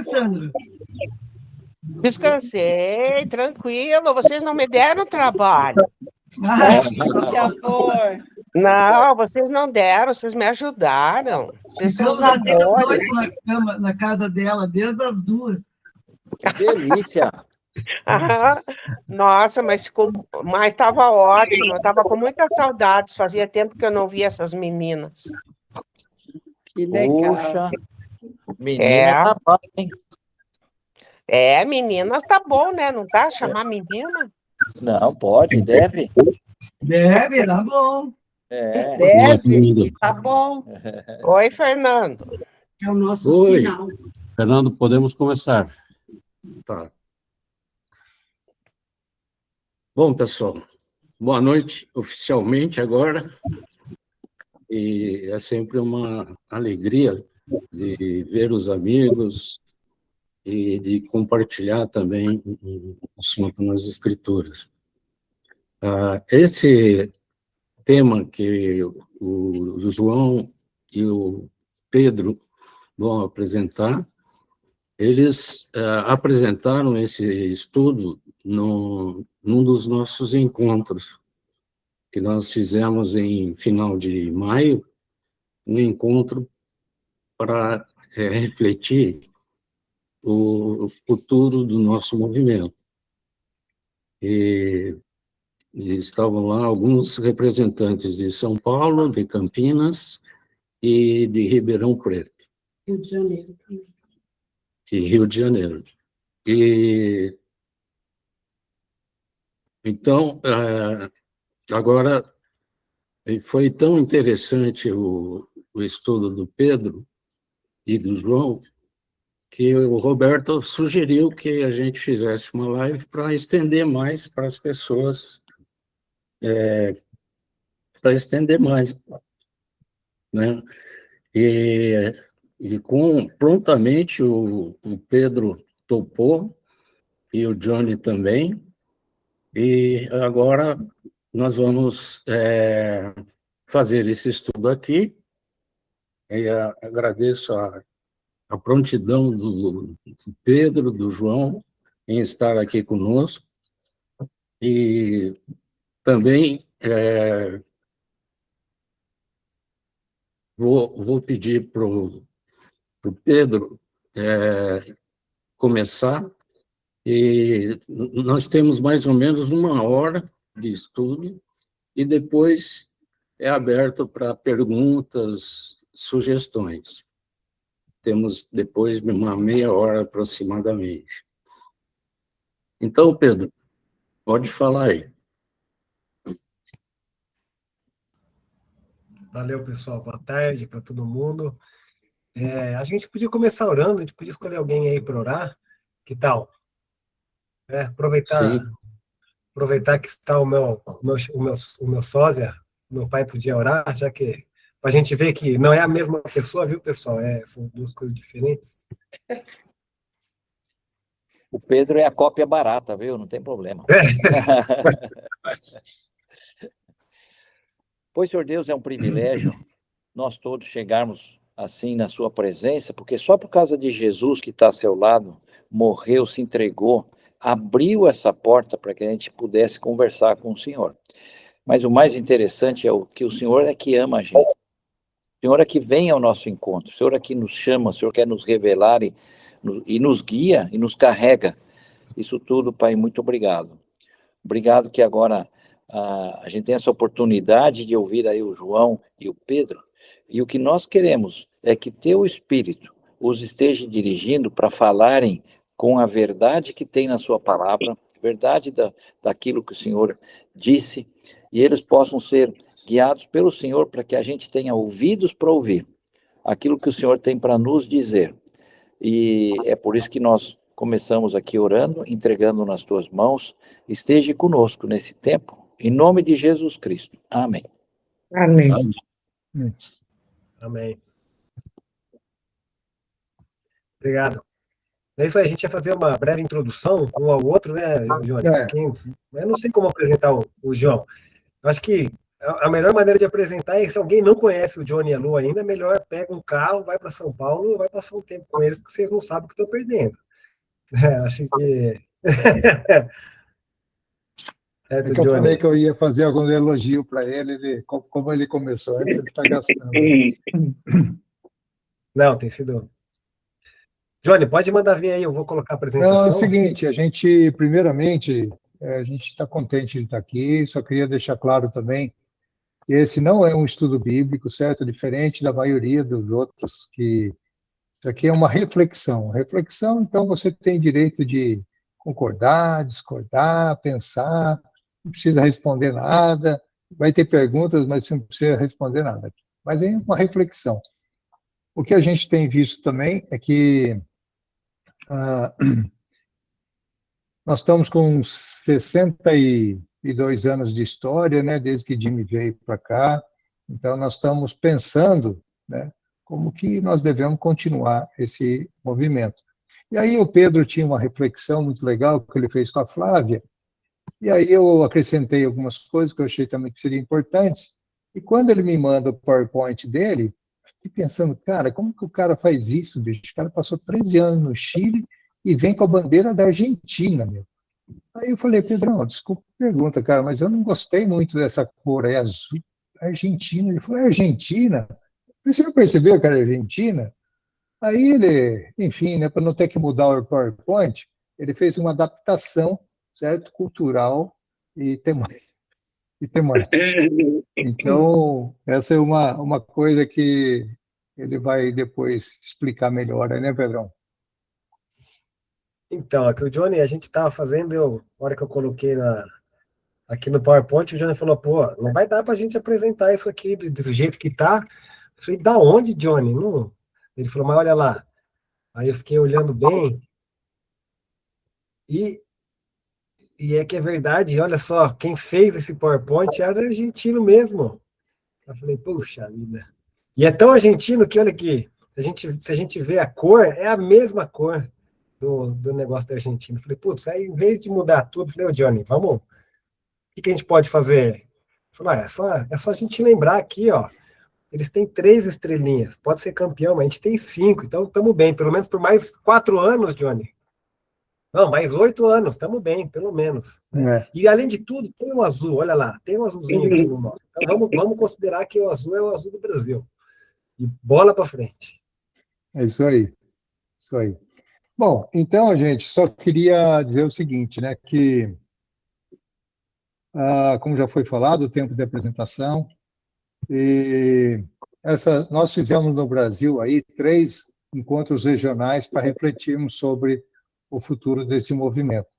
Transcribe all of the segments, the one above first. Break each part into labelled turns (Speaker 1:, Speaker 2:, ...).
Speaker 1: Sandra?
Speaker 2: Descansei, tranquilo. Vocês não me deram trabalho.
Speaker 3: Que amor.
Speaker 2: Não, vocês não deram, vocês me ajudaram. Vocês são os
Speaker 1: Ficamos até as
Speaker 2: amores.
Speaker 1: 8 na cama, na casa dela, desde as 2.
Speaker 4: Que delícia!
Speaker 2: Ah, nossa, mas estava ótimo. Eu estava com muitas saudades. Fazia tempo que eu não via essas meninas.
Speaker 3: Que legal.
Speaker 4: Puxa, menina tá bom, hein?
Speaker 2: Meninas tá bom, né? Não tá? Chamar menina?
Speaker 4: Não, pode, deve.
Speaker 1: Deve, tá bom.
Speaker 3: Deve, tá bom.
Speaker 2: Oi, Fernando.
Speaker 1: É o nosso
Speaker 5: Oi.
Speaker 1: sinal.
Speaker 5: Fernando, podemos começar.
Speaker 6: Tá. Bom, pessoal, boa noite oficialmente agora. E é sempre uma alegria de ver os amigos e de compartilhar também o assunto nas escrituras. Esse tema que o João e o Pedro vão apresentar, eles apresentaram esse estudo num dos nossos encontros, que nós fizemos em final de maio, um encontro para refletir o futuro do nosso movimento. E estavam lá alguns representantes de São Paulo, de Campinas e de Ribeirão Preto.
Speaker 1: Rio de Janeiro.
Speaker 6: E Rio de Janeiro. E então, agora, foi tão interessante o estudo do Pedro e do João, que o Roberto sugeriu que a gente fizesse uma live para estender mais para as pessoas, para estender mais, né? E prontamente o Pedro topou, e o Johnny também, e agora nós vamos fazer esse estudo aqui, e agradeço a prontidão do Pedro, do João, em estar aqui conosco, e também vou pedir para o Pedro começar, e nós temos mais ou menos 1 hora de estudo, e depois é aberto para perguntas, sugestões. Temos depois uma meia hora aproximadamente. Então, Pedro, pode falar aí.
Speaker 7: Valeu, pessoal. Boa tarde para todo mundo. A gente podia começar orando, a gente podia escolher alguém aí para orar. Que tal? Aproveitar que está o meu sósia, meu pai podia orar, já que para a gente ver que não é a mesma pessoa, viu, pessoal? São duas coisas diferentes.
Speaker 4: O Pedro é a cópia barata, viu? Não tem problema. Pois, Senhor Deus, é um privilégio nós todos chegarmos assim na sua presença, porque só por causa de Jesus que está ao seu lado, morreu, se entregou, abriu essa porta para que a gente pudesse conversar com o Senhor. Mas o mais interessante é que o Senhor é que ama a gente. O Senhor é que vem ao nosso encontro, o Senhor é que nos chama, o Senhor quer nos revelar e nos guia e nos carrega. Isso tudo, Pai, muito obrigado. Obrigado que agora a gente tem essa oportunidade de ouvir aí o João e o Pedro, e o que nós queremos é que teu Espírito os esteja dirigindo para falarem com a verdade que tem na sua palavra, verdade daquilo que o Senhor disse, e eles possam ser guiados pelo Senhor para que a gente tenha ouvidos para ouvir aquilo que o Senhor tem para nos dizer. E é por isso que nós começamos aqui orando, entregando nas tuas mãos. Esteja conosco nesse tempo, em nome de Jesus Cristo. Amém.
Speaker 1: Amém.
Speaker 7: Amém. Obrigado. É isso aí, a gente ia fazer uma breve introdução um ao outro, né, João? Eu não sei como apresentar o João. Eu acho que A melhor maneira de apresentar é se alguém não conhece o Johnny e a Lu ainda, é melhor pega um carro, vai para São Paulo e vai passar um tempo com eles, porque vocês não sabem o que estão perdendo. Acho que...
Speaker 8: É que eu falei que eu ia fazer algum elogio para ele, como ele começou antes, ele está gastando.
Speaker 7: Não, tem sido... Johnny, pode mandar ver aí, eu vou colocar a apresentação.
Speaker 8: Não, é o seguinte, a gente, primeiramente, a gente está contente de estar aqui, só queria deixar claro também que esse não é um estudo bíblico, certo? Diferente da maioria dos outros, que isso aqui é uma reflexão. Reflexão, então, você tem direito de concordar, discordar, pensar, não precisa responder nada, vai ter perguntas, mas você não precisa responder nada. Mas é uma reflexão. O que a gente tem visto também é que nós estamos com 62 anos de história, né, desde que Jimmy veio para cá, então nós estamos pensando, né, como que nós devemos continuar esse movimento. E aí o Pedro tinha uma reflexão muito legal que ele fez com a Flávia, e aí eu acrescentei algumas coisas que eu achei também que seriam importantes, e quando ele me manda o PowerPoint dele, fiquei pensando, cara, como que o cara faz isso, bicho? O cara passou 13 anos no Chile e vem com a bandeira da Argentina, meu. Aí eu falei, Pedrão, desculpa a pergunta, cara, mas eu não gostei muito dessa cor aí, azul, Argentina. Ele falou, é Argentina? Você não percebeu que era Argentina? Aí ele, enfim, né, para não ter que mudar o PowerPoint, ele fez uma adaptação, certo, cultural e temática. Então, essa é uma coisa que ele vai depois explicar melhor, né, Pedrão?
Speaker 7: Então, aqui o Johnny, a gente estava fazendo, na hora que eu coloquei aqui no PowerPoint, o Johnny falou, pô, não vai dar para a gente apresentar isso aqui do jeito que tá. Eu falei, da onde, Johnny? Não. Ele falou, mas olha lá. Aí eu fiquei olhando bem, e é que é verdade, olha só, quem fez esse PowerPoint era argentino mesmo. Eu falei, puxa vida. E é tão argentino que, olha aqui, se a gente vê a cor, é a mesma cor do negócio da Argentina. Eu falei, putz, aí em vez de mudar tudo, eu falei, ô Johnny, vamos, o que a gente pode fazer? Ele falou, é só a gente lembrar aqui, ó, eles têm 3 estrelinhas, pode ser campeão, mas a gente tem 5, então estamos bem, pelo menos por mais 4 anos, Johnny. Não, mais 8 anos, estamos bem, pelo menos. Né? E, além de tudo, tem um azul, olha lá, tem um azulzinho aqui no nosso. Então, vamos considerar que o azul é o azul do Brasil. E bola para frente.
Speaker 8: É isso aí. Isso aí. Bom, então, gente, só queria dizer o seguinte, né, que, como já foi falado, o tempo de apresentação, e nós fizemos no Brasil aí 3 encontros regionais para refletirmos sobre o futuro desse movimento.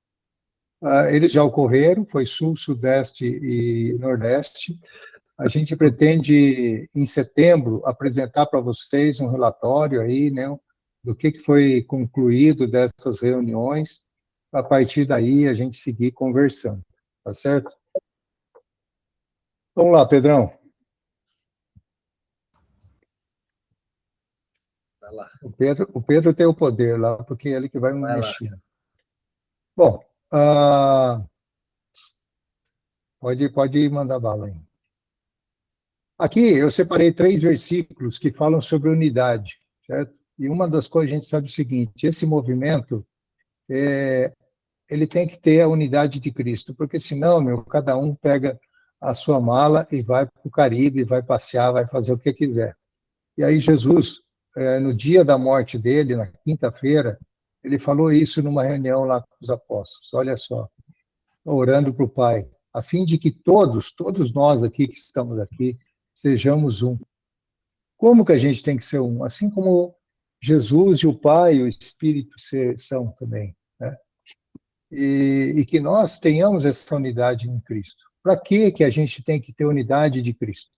Speaker 8: Eles já ocorreram, foi Sul, Sudeste e Nordeste. A gente pretende, em setembro, apresentar para vocês um relatório aí, né, do que foi concluído dessas reuniões. A partir daí, a gente seguir conversando, tá certo? Vamos lá, Pedrão.
Speaker 7: Vai lá.
Speaker 8: O Pedro tem o poder lá, porque é ele que vai me mexer. Bom, pode mandar bala aí. Aqui eu separei 3 versículos que falam sobre unidade, certo? E uma das coisas a gente sabe o seguinte, esse movimento, ele tem que ter a unidade de Cristo, porque senão, cada um pega a sua mala e vai para o Caribe, vai passear, vai fazer o que quiser. E aí Jesus, no dia da morte dele, na quinta-feira, ele falou isso numa reunião lá com os apóstolos, olha só, orando para o Pai, a fim de que todos nós aqui que estamos aqui, sejamos um. Como que a gente tem que ser um? Assim como Jesus e o Pai e o Espírito são também, né? E que nós tenhamos essa unidade em Cristo. Para que a gente tem que ter unidade de Cristo?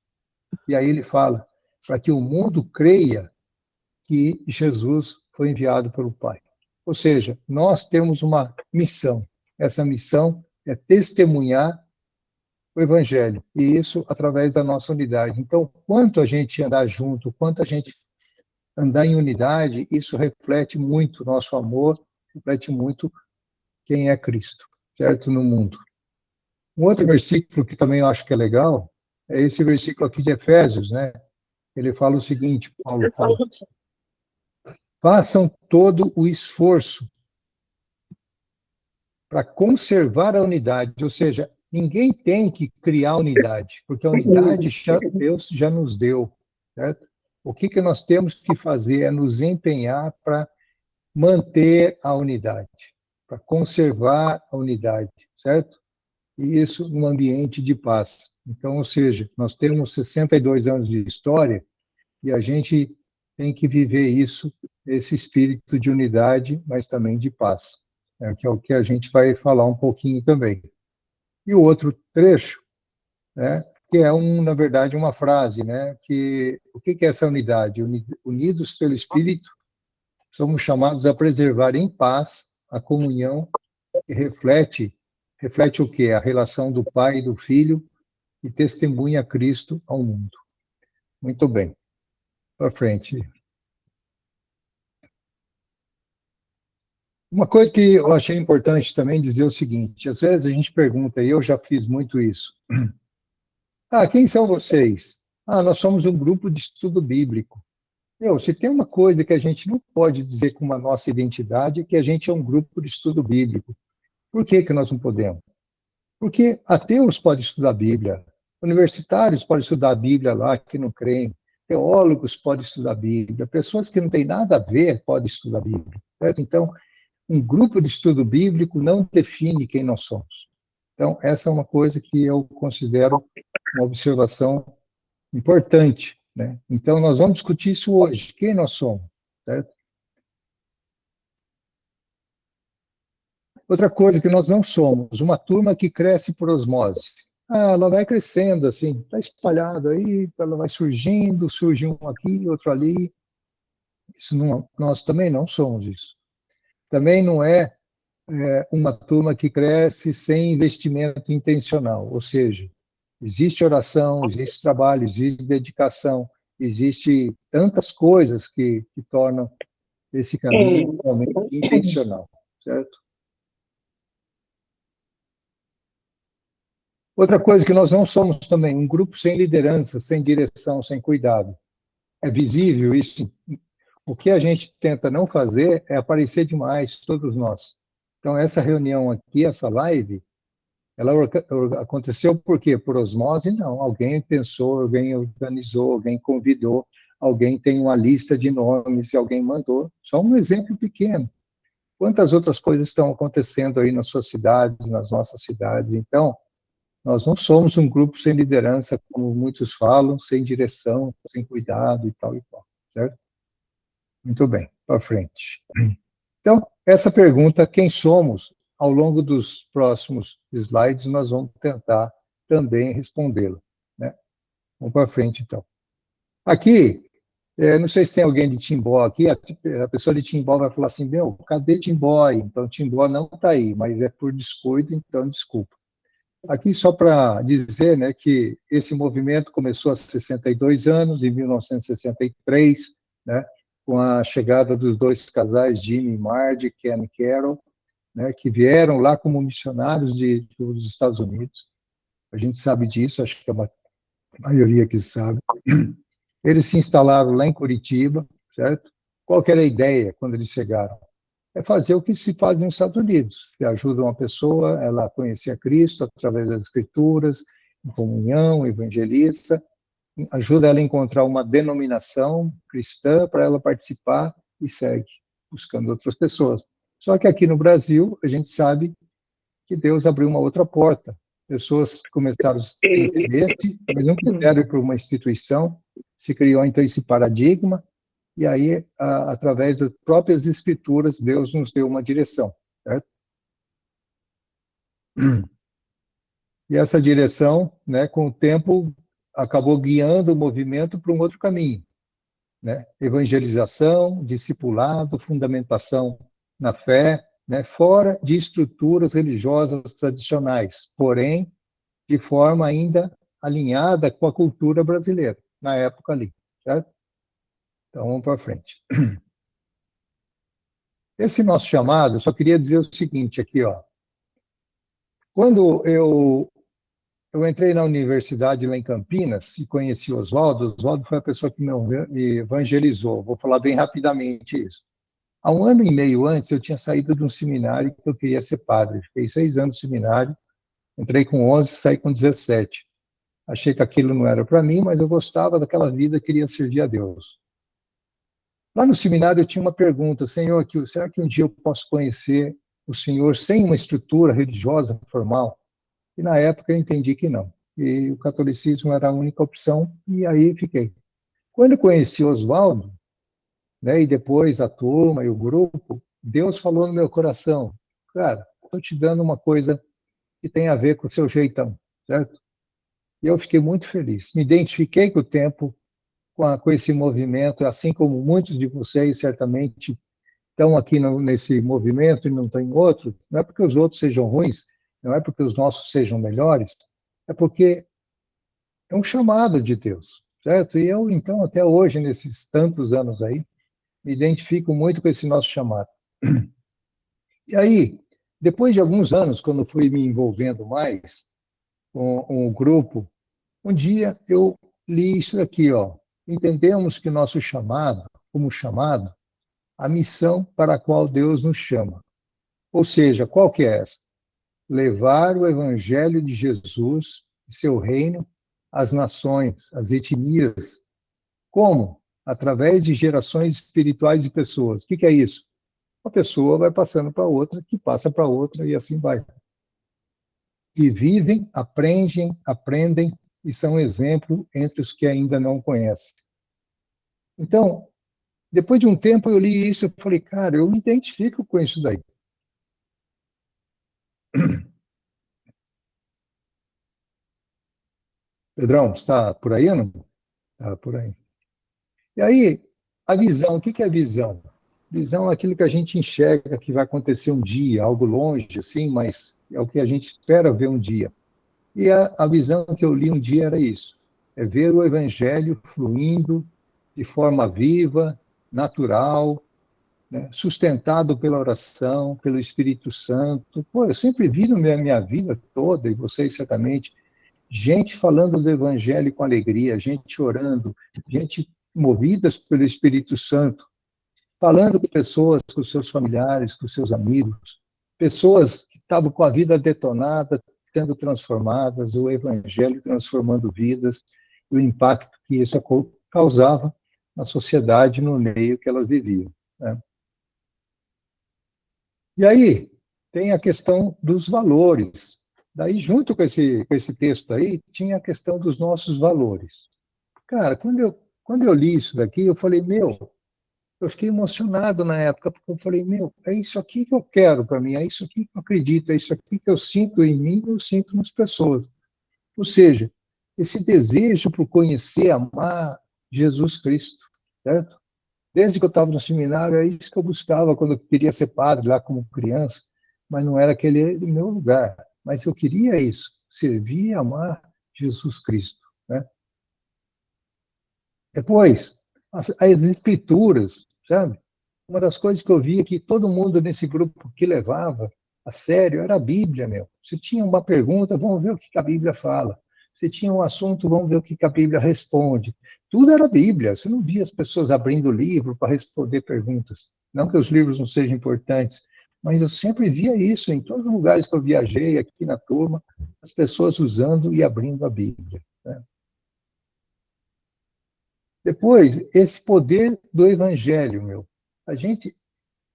Speaker 8: E aí ele fala, para que o mundo creia que Jesus foi enviado pelo Pai. Ou seja, nós temos uma missão. Essa missão é testemunhar o Evangelho, e isso através da nossa unidade. Então, quanto a gente andar junto, quanto a gente andar em unidade, isso reflete muito nosso amor, reflete muito quem é Cristo, certo? No mundo. Um outro versículo que também eu acho que é legal é esse versículo aqui de Efésios, né? Ele fala o seguinte, Paulo fala, façam todo o esforço para conservar a unidade, ou seja, ninguém tem que criar unidade, porque a unidade Deus já nos deu, certo? O que nós temos que fazer é nos empenhar para manter a unidade, para conservar a unidade, certo? E isso num ambiente de paz. Então, ou seja, nós temos 62 anos de história e a gente tem que viver isso, esse espírito de unidade, mas também de paz, né? Que é o que a gente vai falar um pouquinho também. E o outro trecho, né, que é, na verdade, uma frase, né, que o que é essa unidade? Unidos pelo Espírito, somos chamados a preservar em paz a comunhão que reflete o quê? A relação do Pai e do Filho e testemunha Cristo ao mundo. Muito bem. Para frente. Uma coisa que eu achei importante também dizer é o seguinte, às vezes a gente pergunta, e eu já fiz muito isso, quem são vocês? Nós somos um grupo de estudo bíblico. Se tem uma coisa que a gente não pode dizer com a nossa identidade, é que a gente é um grupo de estudo bíblico. Por que nós não podemos? Porque ateus podem estudar a Bíblia, universitários podem estudar a Bíblia lá, que não creem, teólogos podem estudar a Bíblia, pessoas que não têm nada a ver podem estudar a Bíblia, certo? Então, um grupo de estudo bíblico não define quem nós somos. Então, essa é uma coisa que eu considero uma observação importante, né? Então, nós vamos discutir isso hoje, quem nós somos, certo? Outra coisa que nós não somos, uma turma que cresce por osmose. Ela vai crescendo, assim, está espalhada aí, ela vai surgindo, surge um aqui, outro ali. Isso não, nós também não somos isso. Também não é uma turma que cresce sem investimento intencional, ou seja, existe oração, existe trabalho, existe dedicação, existe tantas coisas que tornam esse caminho realmente intencional, certo? Outra coisa que nós não somos também, um grupo sem liderança, sem direção, sem cuidado. É visível isso. O que a gente tenta não fazer é aparecer demais, todos nós. Então, essa reunião aqui, essa live, ela aconteceu por quê? Por osmose? Não. Alguém pensou, alguém organizou, alguém convidou, alguém tem uma lista de nomes, alguém mandou. Só um exemplo pequeno. Quantas outras coisas estão acontecendo aí nas suas cidades, nas nossas cidades? Então, nós não somos um grupo sem liderança, como muitos falam, sem direção, sem cuidado e tal, certo? Muito bem, para frente. Então, essa pergunta, quem somos, ao longo dos próximos slides, nós vamos tentar também respondê-la, né? Vamos para frente, então. Aqui, não sei se tem alguém de Timbó aqui, a pessoa de Timbó vai falar assim, cadê Timbó aí? Então, Timbó não está aí, mas é por descuido, então, desculpa. Aqui, só para dizer, né, que esse movimento começou há 62 anos, em 1963, né, com a chegada dos dois casais, Jimmy e Margie, Ken e Carol, né, que vieram lá como missionários dos Estados Unidos. A gente sabe disso, acho que é a maioria que sabe. Eles se instalaram lá em Curitiba, certo? Qual que era a ideia quando eles chegaram? É fazer o que se faz nos Estados Unidos, que ajuda uma pessoa ela a conhecer a Cristo através das Escrituras, em comunhão, evangeliza, ajuda ela a encontrar uma denominação cristã para ela participar e segue, buscando outras pessoas. Só que aqui no Brasil, a gente sabe que Deus abriu uma outra porta. Pessoas começaram a ter interesse, mas não quiseram ir para uma instituição, se criou então esse paradigma, e aí, através das próprias escrituras, Deus nos deu uma direção, certo? E essa direção, né, com o tempo, acabou guiando o movimento para um outro caminho, né? Evangelização, discipulado, fundamentação na fé, né, fora de estruturas religiosas tradicionais, porém, de forma ainda alinhada com a cultura brasileira, na época ali, certo? Então, vamos para frente. Esse nosso chamado, eu só queria dizer o seguinte aqui, ó. Quando eu eu entrei na universidade lá em Campinas e conheci o Oswaldo. O Oswaldo foi a pessoa que me evangelizou. Vou falar bem rapidamente isso. Há 1 ano e meio antes, eu tinha saído de um seminário que eu queria ser padre. Fiquei 6 anos no seminário, entrei com 11, saí com 17. Achei que aquilo não era para mim, mas eu gostava daquela vida, queria servir a Deus. Lá no seminário eu tinha uma pergunta: Senhor, será que um dia eu posso conhecer o Senhor sem uma estrutura religiosa formal? E na época eu entendi que não. E o catolicismo era a única opção, e aí fiquei. Quando eu conheci Oswaldo, né, e depois a turma e o grupo, Deus falou no meu coração: cara, estou te dando uma coisa que tem a ver com o seu jeitão, certo? E eu fiquei muito feliz. Me identifiquei com o tempo, com esse movimento, assim como muitos de vocês certamente estão aqui nesse movimento e não estão em outro. Não é porque os outros sejam ruins, não é porque os nossos sejam melhores, é porque é um chamado de Deus, certo? E eu, então, até hoje, nesses tantos anos aí, me identifico muito com esse nosso chamado. E aí, depois de alguns anos, quando fui me envolvendo mais com o grupo, um dia eu li isso aqui, ó. Entendemos que nosso chamado, como chamado, a missão para a qual Deus nos chama. Ou seja, qual que é essa? Levar o evangelho de Jesus e seu reino às nações, às etnias. Como? Através de gerações espirituais de pessoas. O que é isso? Uma pessoa vai passando para outra, que passa para outra, e assim vai. E vivem, aprendem e são exemplo entre os que ainda não conhecem. Então, depois de um tempo eu li isso e falei, cara, eu me identifico com isso daí. Pedrão, está por aí ou não? Está por aí. E aí, a visão, o que é visão? Visão é aquilo que a gente enxerga que vai acontecer um dia, algo longe, assim, mas é o que a gente espera ver um dia. E a visão que eu li um dia era isso, é ver o evangelho fluindo de forma viva, natural, né, sustentado pela oração, pelo Espírito Santo. Pô, eu sempre vi na minha vida toda, e vocês certamente, gente falando do evangelho com alegria, gente orando, gente movidas pelo Espírito Santo, falando com pessoas, com seus familiares, com seus amigos, pessoas que estavam com a vida detonada, sendo transformadas, o evangelho transformando vidas, e o impacto que isso causava na sociedade, no meio que elas viviam, né? E aí, tem a questão dos valores. Daí, junto com esse texto aí, tinha a questão dos nossos valores. Cara, quando eu li isso daqui, eu falei, eu fiquei emocionado na época, porque eu falei, é isso aqui que eu quero para mim, é isso aqui que eu acredito, é isso aqui que eu sinto em mim, eu sinto nas pessoas. Ou seja, esse desejo por conhecer, amar Jesus Cristo, certo? Desde que eu estava no seminário, é isso que eu buscava quando eu queria ser padre, lá como criança, mas não era aquele meu lugar. Mas eu queria isso, servir e amar Jesus Cristo, né? Depois, as escrituras, sabe? Uma das coisas que eu via que todo mundo nesse grupo que levava a sério era a Bíblia, meu. Se tinha uma pergunta, vamos ver o que a Bíblia fala. Se tinha um assunto, vamos ver o que a Bíblia responde. Tudo era Bíblia. Você não via as pessoas abrindo livro para responder perguntas. Não que os livros não sejam importantes, mas eu sempre via isso em todos os lugares que eu viajei, aqui na turma, as pessoas usando e abrindo a Bíblia, né? Depois, esse poder do Evangelho, meu.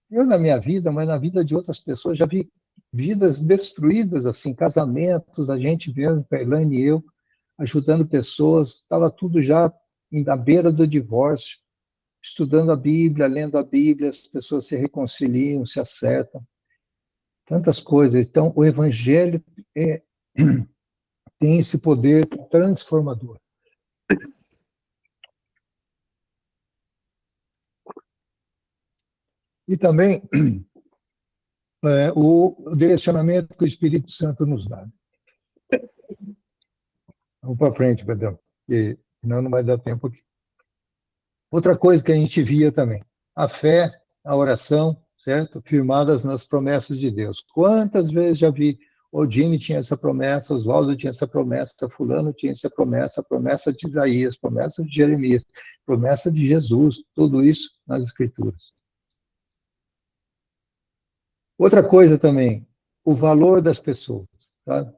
Speaker 8: Eu na minha vida, mas na vida de outras pessoas, já vi vidas destruídas, assim, casamentos, a gente mesmo, a Elaine e eu, ajudando pessoas, estava tudo já à beira do divórcio, estudando a Bíblia, lendo a Bíblia, as pessoas se reconciliam, se acertam, tantas coisas. Então, o Evangelho tem esse poder transformador. E também o direcionamento que o Espírito Santo nos dá. Vamos para frente, Pedrão, porque senão não vai dar tempo aqui. Outra coisa que a gente via também, a fé, a oração, certo? Firmadas nas promessas de Deus. Quantas vezes já vi O Jimmy tinha essa promessa, Oswaldo tinha essa promessa, fulano tinha essa promessa, a promessa de Isaías, promessa de Jeremias, promessa de Jesus, tudo isso nas Escrituras. Outra coisa também, o valor das pessoas, tá?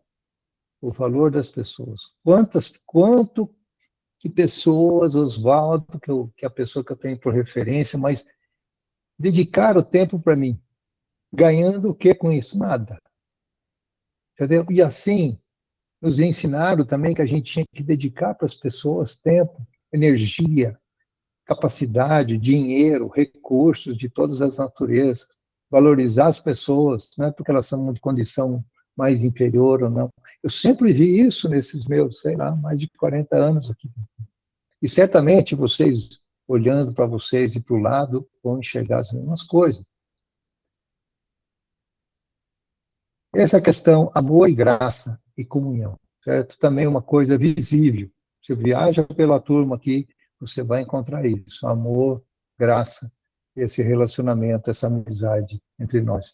Speaker 8: O valor das pessoas. Quanto que pessoas, Oswaldo, que é a pessoa que eu tenho por referência, mas dedicaram o tempo para mim. Ganhando o que com isso? Nada. Entendeu? E assim, nos ensinaram também que a gente tinha que dedicar para as pessoas tempo, energia, capacidade, dinheiro, recursos de todas as naturezas, valorizar as pessoas, não é porque elas são de condição mais inferior ou não. Eu sempre vi isso nesses meus, sei lá, mais de 40 anos aqui. E certamente vocês, olhando para vocês e para o lado, vão enxergar as mesmas coisas. Essa questão, amor e graça e comunhão, certo? Também uma coisa visível. Você viaja pela turma aqui, você vai encontrar isso, amor, graça, esse relacionamento, essa amizade entre nós.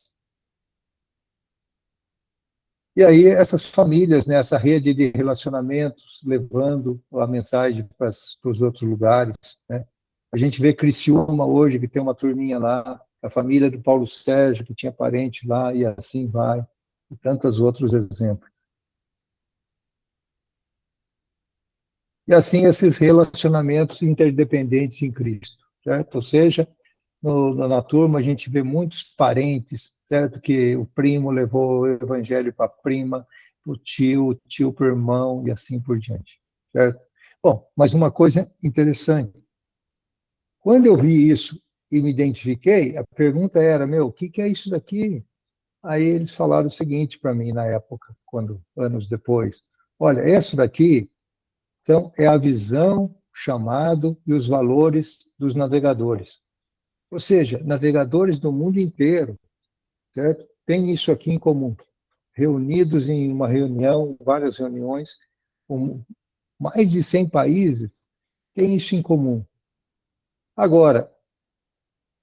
Speaker 8: E aí essas famílias, né, essa rede de relacionamentos, levando a mensagem para os outros lugares, né? A gente vê Criciúma hoje, que tem uma turminha lá, a família do Paulo Sérgio, que tinha parente lá, e assim vai, e tantos outros exemplos. E assim esses relacionamentos interdependentes em Cristo, certo? Ou seja, na turma a gente vê muitos parentes, certo? Que o primo levou o evangelho para a prima, o tio para o irmão e assim por diante, certo? Bom, mas uma coisa interessante, quando eu vi isso e me identifiquei, a pergunta era, o que é isso daqui? Aí eles falaram o seguinte para mim na época, anos depois, olha, isso daqui então, é a visão, chamado e os valores dos navegadores. Ou seja, navegadores do mundo inteiro, certo? Tem isso aqui em comum. Reunidos em uma reunião, várias reuniões, com mais de 100 países, tem isso em comum. Agora,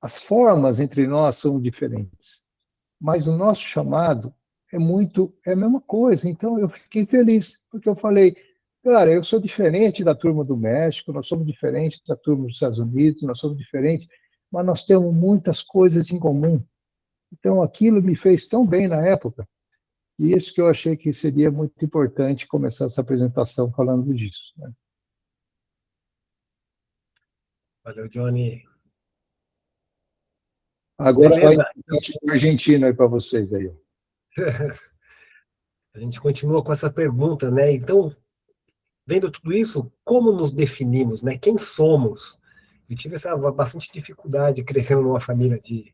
Speaker 8: as formas entre nós são diferentes, mas o nosso chamado é a mesma coisa. Então, eu fiquei feliz, porque eu falei, cara, eu sou diferente da turma do México, nós somos diferentes da turma dos Estados Unidos, nós somos diferentes, mas nós temos muitas coisas em comum. Então, aquilo me fez tão bem na época, e isso que eu achei que seria muito importante começar essa apresentação falando disso, né?
Speaker 7: Valeu, Johnny.
Speaker 8: Agora
Speaker 7: Beleza.
Speaker 8: vai a Argentina aí para vocês aí.
Speaker 7: A gente continua com essa pergunta, né? Então, vendo tudo isso, como nos definimos, né? Quem somos? Eu tive bastante dificuldade crescendo numa família de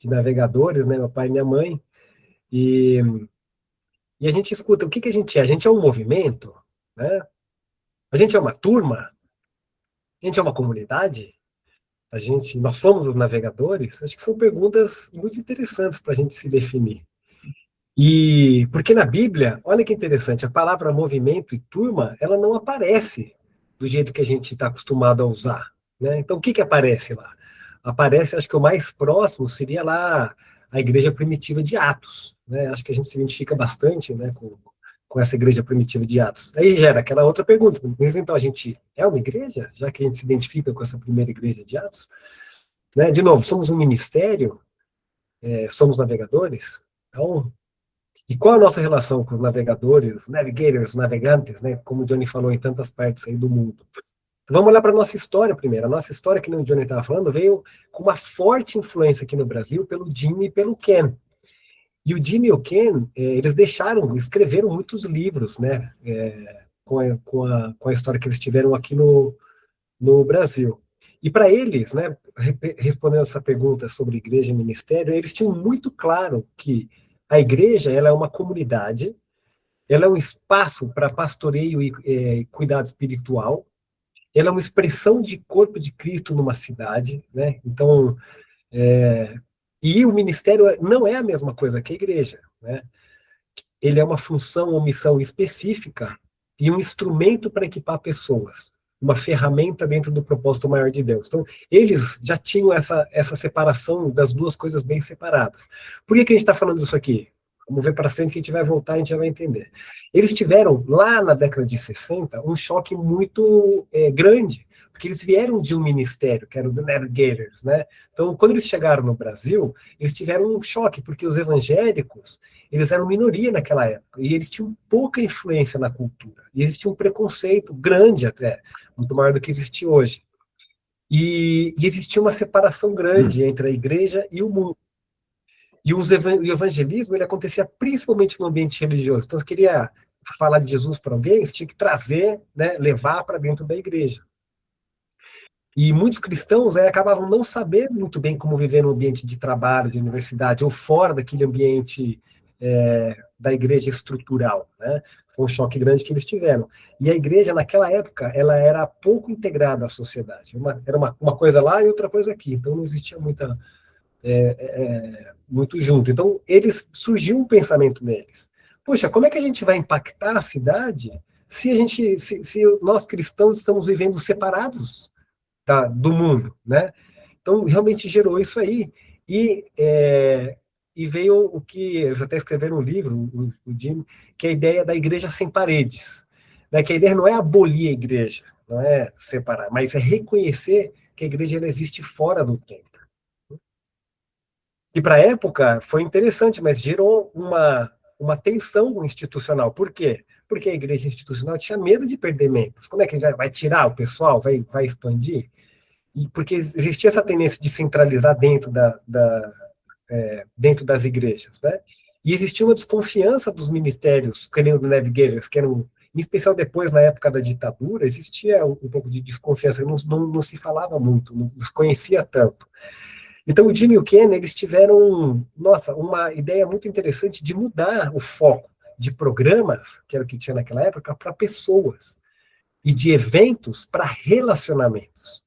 Speaker 7: navegadores, né? Meu pai e minha mãe. E a gente escuta, o que a gente é? A gente é um movimento, né? A gente é uma turma? A gente é uma comunidade? Nós somos os navegadores? Acho que são perguntas muito interessantes para a gente se definir. E porque na Bíblia, olha que interessante, a palavra movimento e turma, ela não aparece do jeito que a gente está acostumado a usar, né? Então, o que aparece lá? Aparece, acho que o mais próximo seria lá a igreja primitiva de Atos, né? Acho que a gente se identifica bastante, né, com essa igreja primitiva de Atos. Aí gera aquela outra pergunta, mas então a gente é uma igreja, já que a gente se identifica com essa primeira igreja de Atos? Né? De novo, somos um ministério, somos navegadores, então... E qual a nossa relação com os navegadores, navegantes, né? Como o Johnny falou em tantas partes aí do mundo. Então, vamos olhar para a nossa história primeiro. A nossa história, que nem o Johnny estava falando, veio com uma forte influência aqui no Brasil pelo Jimmy e pelo Ken. E o Jimmy e o Ken, eles escreveram muitos livros, né? Com a história que eles tiveram aqui no Brasil. E para eles, né, respondendo essa pergunta sobre igreja e ministério, eles tinham muito claro que a igreja, ela é uma comunidade, ela é um espaço para pastoreio e cuidado espiritual, ela é uma expressão de corpo de Cristo numa cidade, né? Então, e o ministério não é a mesma coisa que a igreja, né? Ele é uma função ou missão específica e um instrumento para equipar pessoas, uma ferramenta dentro do propósito maior de Deus. Então, eles já tinham essa separação das duas coisas bem separadas. Por que a gente está falando isso aqui? Vamos ver para frente que a gente vai voltar e a gente já vai entender. Eles tiveram, lá na década de 60, um choque muito grande, porque eles vieram de um ministério, que era o The Navigators, né? Então, quando eles chegaram no Brasil, eles tiveram um choque, porque os evangélicos, eles eram minoria naquela época, e eles tinham pouca influência na cultura. E existia um preconceito grande até, muito maior do que existe hoje. E existia uma separação grande entre a igreja e o mundo. E o evangelismo, ele acontecia principalmente no ambiente religioso. Então, você queria falar de Jesus para alguém, você tinha que trazer, né, levar para dentro da igreja. E muitos cristãos acabavam não sabendo muito bem como viver no ambiente de trabalho, de universidade, ou fora daquele ambiente da igreja estrutural, né? Foi um choque grande que eles tiveram. E a igreja, naquela época, ela era pouco integrada à sociedade. Era uma coisa lá e outra coisa aqui. Então, não existia muito junto. Então, surgiu um pensamento neles. Poxa, como é que a gente vai impactar a cidade se nós cristãos estamos vivendo separados do mundo, né? Então, realmente gerou isso aí. E veio o que eles até escreveram um livro, o Jim, que é a ideia da igreja sem paredes, né? Que a ideia não é abolir a igreja, não é separar, mas é reconhecer que a igreja ela existe fora do templo. E para a época foi interessante, mas gerou uma tensão institucional. Por quê? Porque a igreja institucional tinha medo de perder membros. Como é que vai tirar o pessoal, vai expandir? E porque existia essa tendência de centralizar dentro dentro das igrejas, né? E existia uma desconfiança dos ministérios, que nem o do Navigators, que eram, em especial depois, na época da ditadura, existia um pouco de desconfiança, não se falava muito, não se conhecia tanto. Então, o Jim e o Ken, eles tiveram, uma ideia muito interessante de mudar o foco de programas, que era o que tinha naquela época, para pessoas, e de eventos para relacionamentos.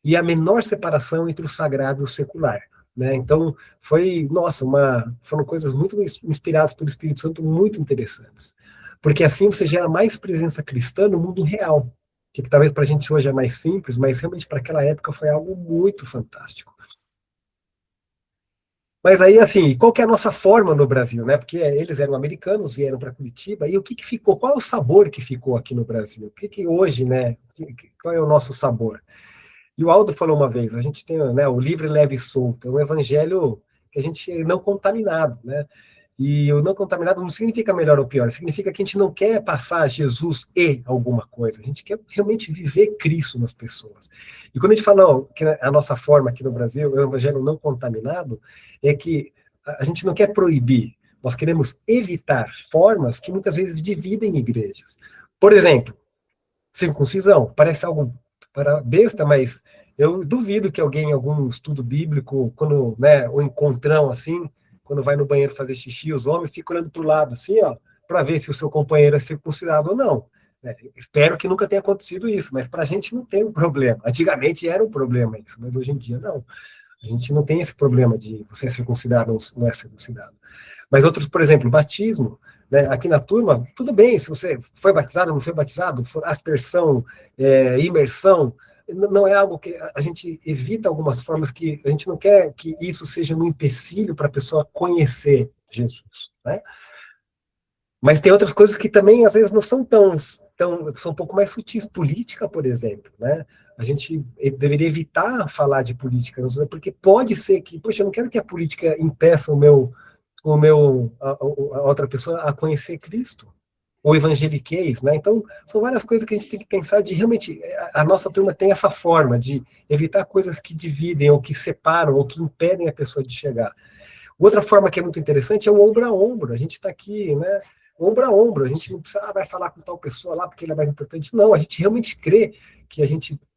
Speaker 7: E a menor separação entre o sagrado e o secular. Né? Então, foram coisas muito inspiradas pelo Espírito Santo, muito interessantes. Porque assim você gera mais presença cristã no mundo real, que talvez para a gente hoje é mais simples, mas realmente para aquela época foi algo muito fantástico. Mas aí, assim, qual que é a nossa forma no Brasil, né? Porque eles eram americanos, vieram para Curitiba, e o que ficou? Qual é o sabor que ficou aqui no Brasil? O que hoje, né? Qual é o nosso sabor? E o Aldo falou uma vez, a gente tem, né, o livre, leve e solto, é um evangelho que a gente não contaminado, né? E o não contaminado não significa melhor ou pior, significa que a gente não quer passar Jesus e alguma coisa, a gente quer realmente viver Cristo nas pessoas. E quando a gente fala que a nossa forma aqui no Brasil é um evangelho não contaminado, é que a gente não quer proibir, nós queremos evitar formas que muitas vezes dividem igrejas. Por exemplo, circuncisão, parece algo besta, mas eu duvido que alguém em algum estudo bíblico, quando, né, o encontrão assim, quando vai no banheiro fazer xixi, os homens ficam olhando para o lado assim, ó, para ver se o seu companheiro é circuncidado ou não. Espero que nunca tenha acontecido isso, mas para a gente não tem um problema. Antigamente era um problema isso, mas hoje em dia não. A gente não tem esse problema de você é circuncidado ou não é circuncidado. Mas outros, por exemplo, batismo, né, aqui na turma, tudo bem, se você foi batizado ou não foi batizado, aspersão, imersão, não é algo que a gente evita algumas formas que a gente não quer que isso seja um empecilho para a pessoa conhecer Jesus, né? Mas tem outras coisas que também, às vezes, não são são um pouco mais sutis. Política, por exemplo, né? A gente deveria evitar falar de política, porque pode ser que, poxa, eu não quero que a política impeça a outra pessoa a conhecer Cristo, ou evangeliqueis, né? Então, são várias coisas que a gente tem que pensar de realmente, a nossa turma tem essa forma de evitar coisas que dividem, ou que separam, ou que impedem a pessoa de chegar. Outra forma que é muito interessante é o ombro a ombro, a gente está aqui, né? Ombro a ombro, a gente não precisa, vai falar com tal pessoa lá porque ele é mais importante, não, a gente realmente crê que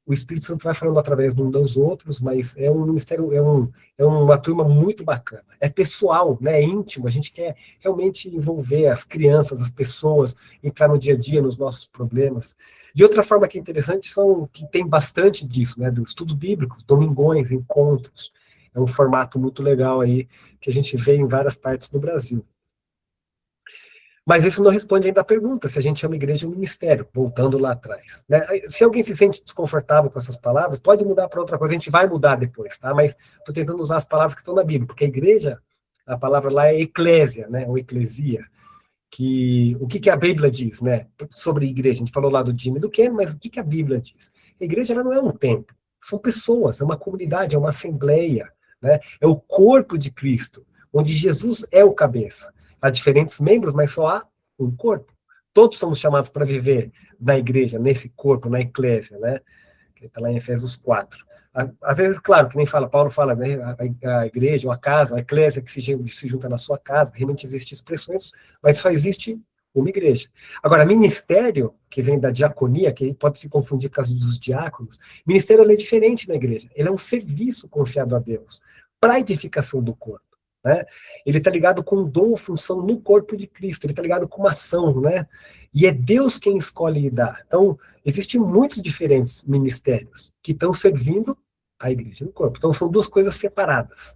Speaker 7: o Espírito Santo vai falando através de um dos outros, mas é um ministério, é uma turma muito bacana, é pessoal, né, é íntimo, a gente quer realmente envolver as crianças, as pessoas, entrar no dia a dia, nos nossos problemas. E outra forma que é interessante que tem bastante disso, né, dos estudos bíblicos, domingões, encontros, é um formato muito legal aí, que a gente vê em várias partes do Brasil. Mas isso não responde ainda a pergunta, se a gente chama igreja um ministério, voltando lá atrás. Né? Se alguém se sente desconfortável com essas palavras, pode mudar para outra coisa, a gente vai mudar depois, tá? Mas estou tentando usar as palavras que estão na Bíblia, porque a igreja, a palavra lá é eclésia, né, ou eclesia, o que a Bíblia diz, né, sobre a igreja. A gente falou lá do Jimmy e do Ken, mas o que a Bíblia diz? A igreja ela não é um templo, são pessoas, é uma comunidade, é uma assembleia, né, é o corpo de Cristo, onde Jesus é o cabeça. Há diferentes membros, mas só há um corpo. Todos somos chamados para viver na igreja, nesse corpo, na eclésia, né, que está lá em Efésios 4. Às vezes, claro, que nem Paulo fala, né, a igreja, ou a casa, a eclésia que se junta na sua casa, realmente existem expressões, mas só existe uma igreja. Agora, ministério, que vem da diaconia, que pode se confundir com os dos diáconos, ministério ele é diferente na igreja, ele é um serviço confiado a Deus, para a edificação do corpo. Né? Ele está ligado com um dom ou função no corpo de Cristo, ele está ligado com uma ação, né? E é Deus quem escolhe e dá. Então, existem muitos diferentes ministérios que estão servindo a igreja no corpo. Então, são duas coisas separadas.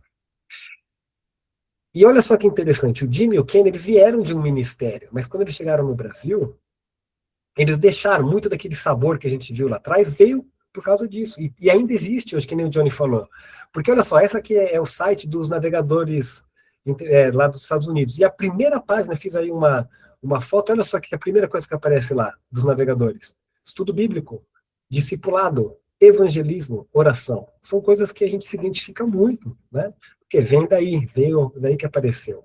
Speaker 7: E olha só que interessante, o Jimmy e o Ken, eles vieram de um ministério, mas quando eles chegaram no Brasil, eles deixaram muito daquele sabor que a gente viu lá atrás, veio por causa disso. E ainda existe hoje, que nem o Johnny falou. Porque olha só, essa aqui é o site dos navegadores lá dos Estados Unidos. E a primeira página, fiz aí uma foto, olha só que a primeira coisa que aparece lá, dos navegadores. Estudo bíblico, discipulado, evangelismo, oração. São coisas que a gente se identifica muito, né? Porque veio daí que apareceu.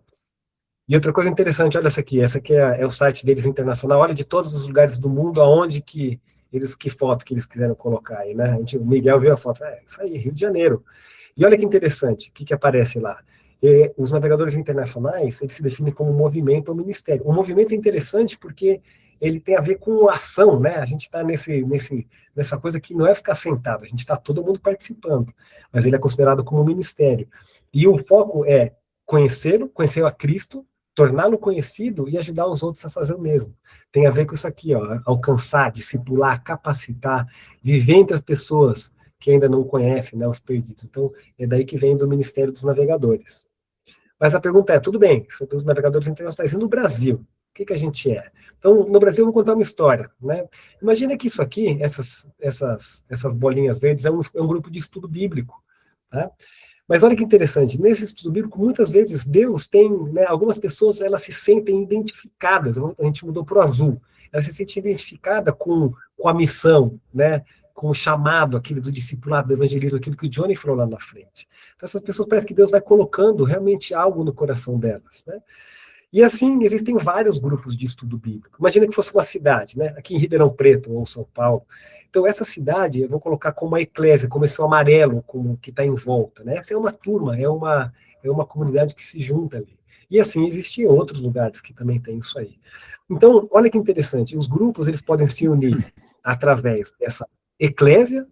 Speaker 7: E outra coisa interessante, olha essa aqui é o site deles internacional, olha de todos os lugares do mundo, aonde que foto que eles quiseram colocar aí, né? O Miguel viu a foto, isso aí, Rio de Janeiro. E olha que interessante, o que aparece lá? Os navegadores internacionais, eles se definem como movimento ou ministério. O movimento é interessante porque ele tem a ver com ação, né? A gente está nessa coisa que não é ficar sentado, a gente está todo mundo participando, mas ele é considerado como ministério. E o foco é conhecer a Cristo, torná-lo conhecido e ajudar os outros a fazer o mesmo. Tem a ver com isso aqui, ó, alcançar, discipular, capacitar, viver entre as pessoas que ainda não conhecem, né, os perdidos. Então, é daí que vem do Ministério dos Navegadores. Mas a pergunta é, tudo bem, sobre os navegadores internacionais, e no Brasil? O que a gente é? Então, no Brasil, eu vou contar uma história, né? Imagina que isso aqui, essas bolinhas verdes, é um grupo de estudo bíblico, tá? Mas olha que interessante, nesse estudo bíblico, muitas vezes Deus tem, né, algumas pessoas, elas se sentem identificadas, a gente mudou para o azul, elas se sentem identificadas com a missão, né, com o chamado, aquele do discipulado, do evangelismo, aquilo que o Johnny falou lá na frente. Então essas pessoas parece que Deus vai colocando realmente algo no coração delas, né? E assim, existem vários grupos de estudo bíblico. Imagina que fosse uma cidade, né, aqui em Ribeirão Preto ou São Paulo. Então, essa cidade, eu vou colocar como uma eclésia, como esse amarelo como que está em volta. Né? Essa é uma turma, é uma comunidade que se junta ali. E assim, existem outros lugares que também tem isso aí. Então, olha que interessante, os grupos eles podem se unir através dessa eclésia,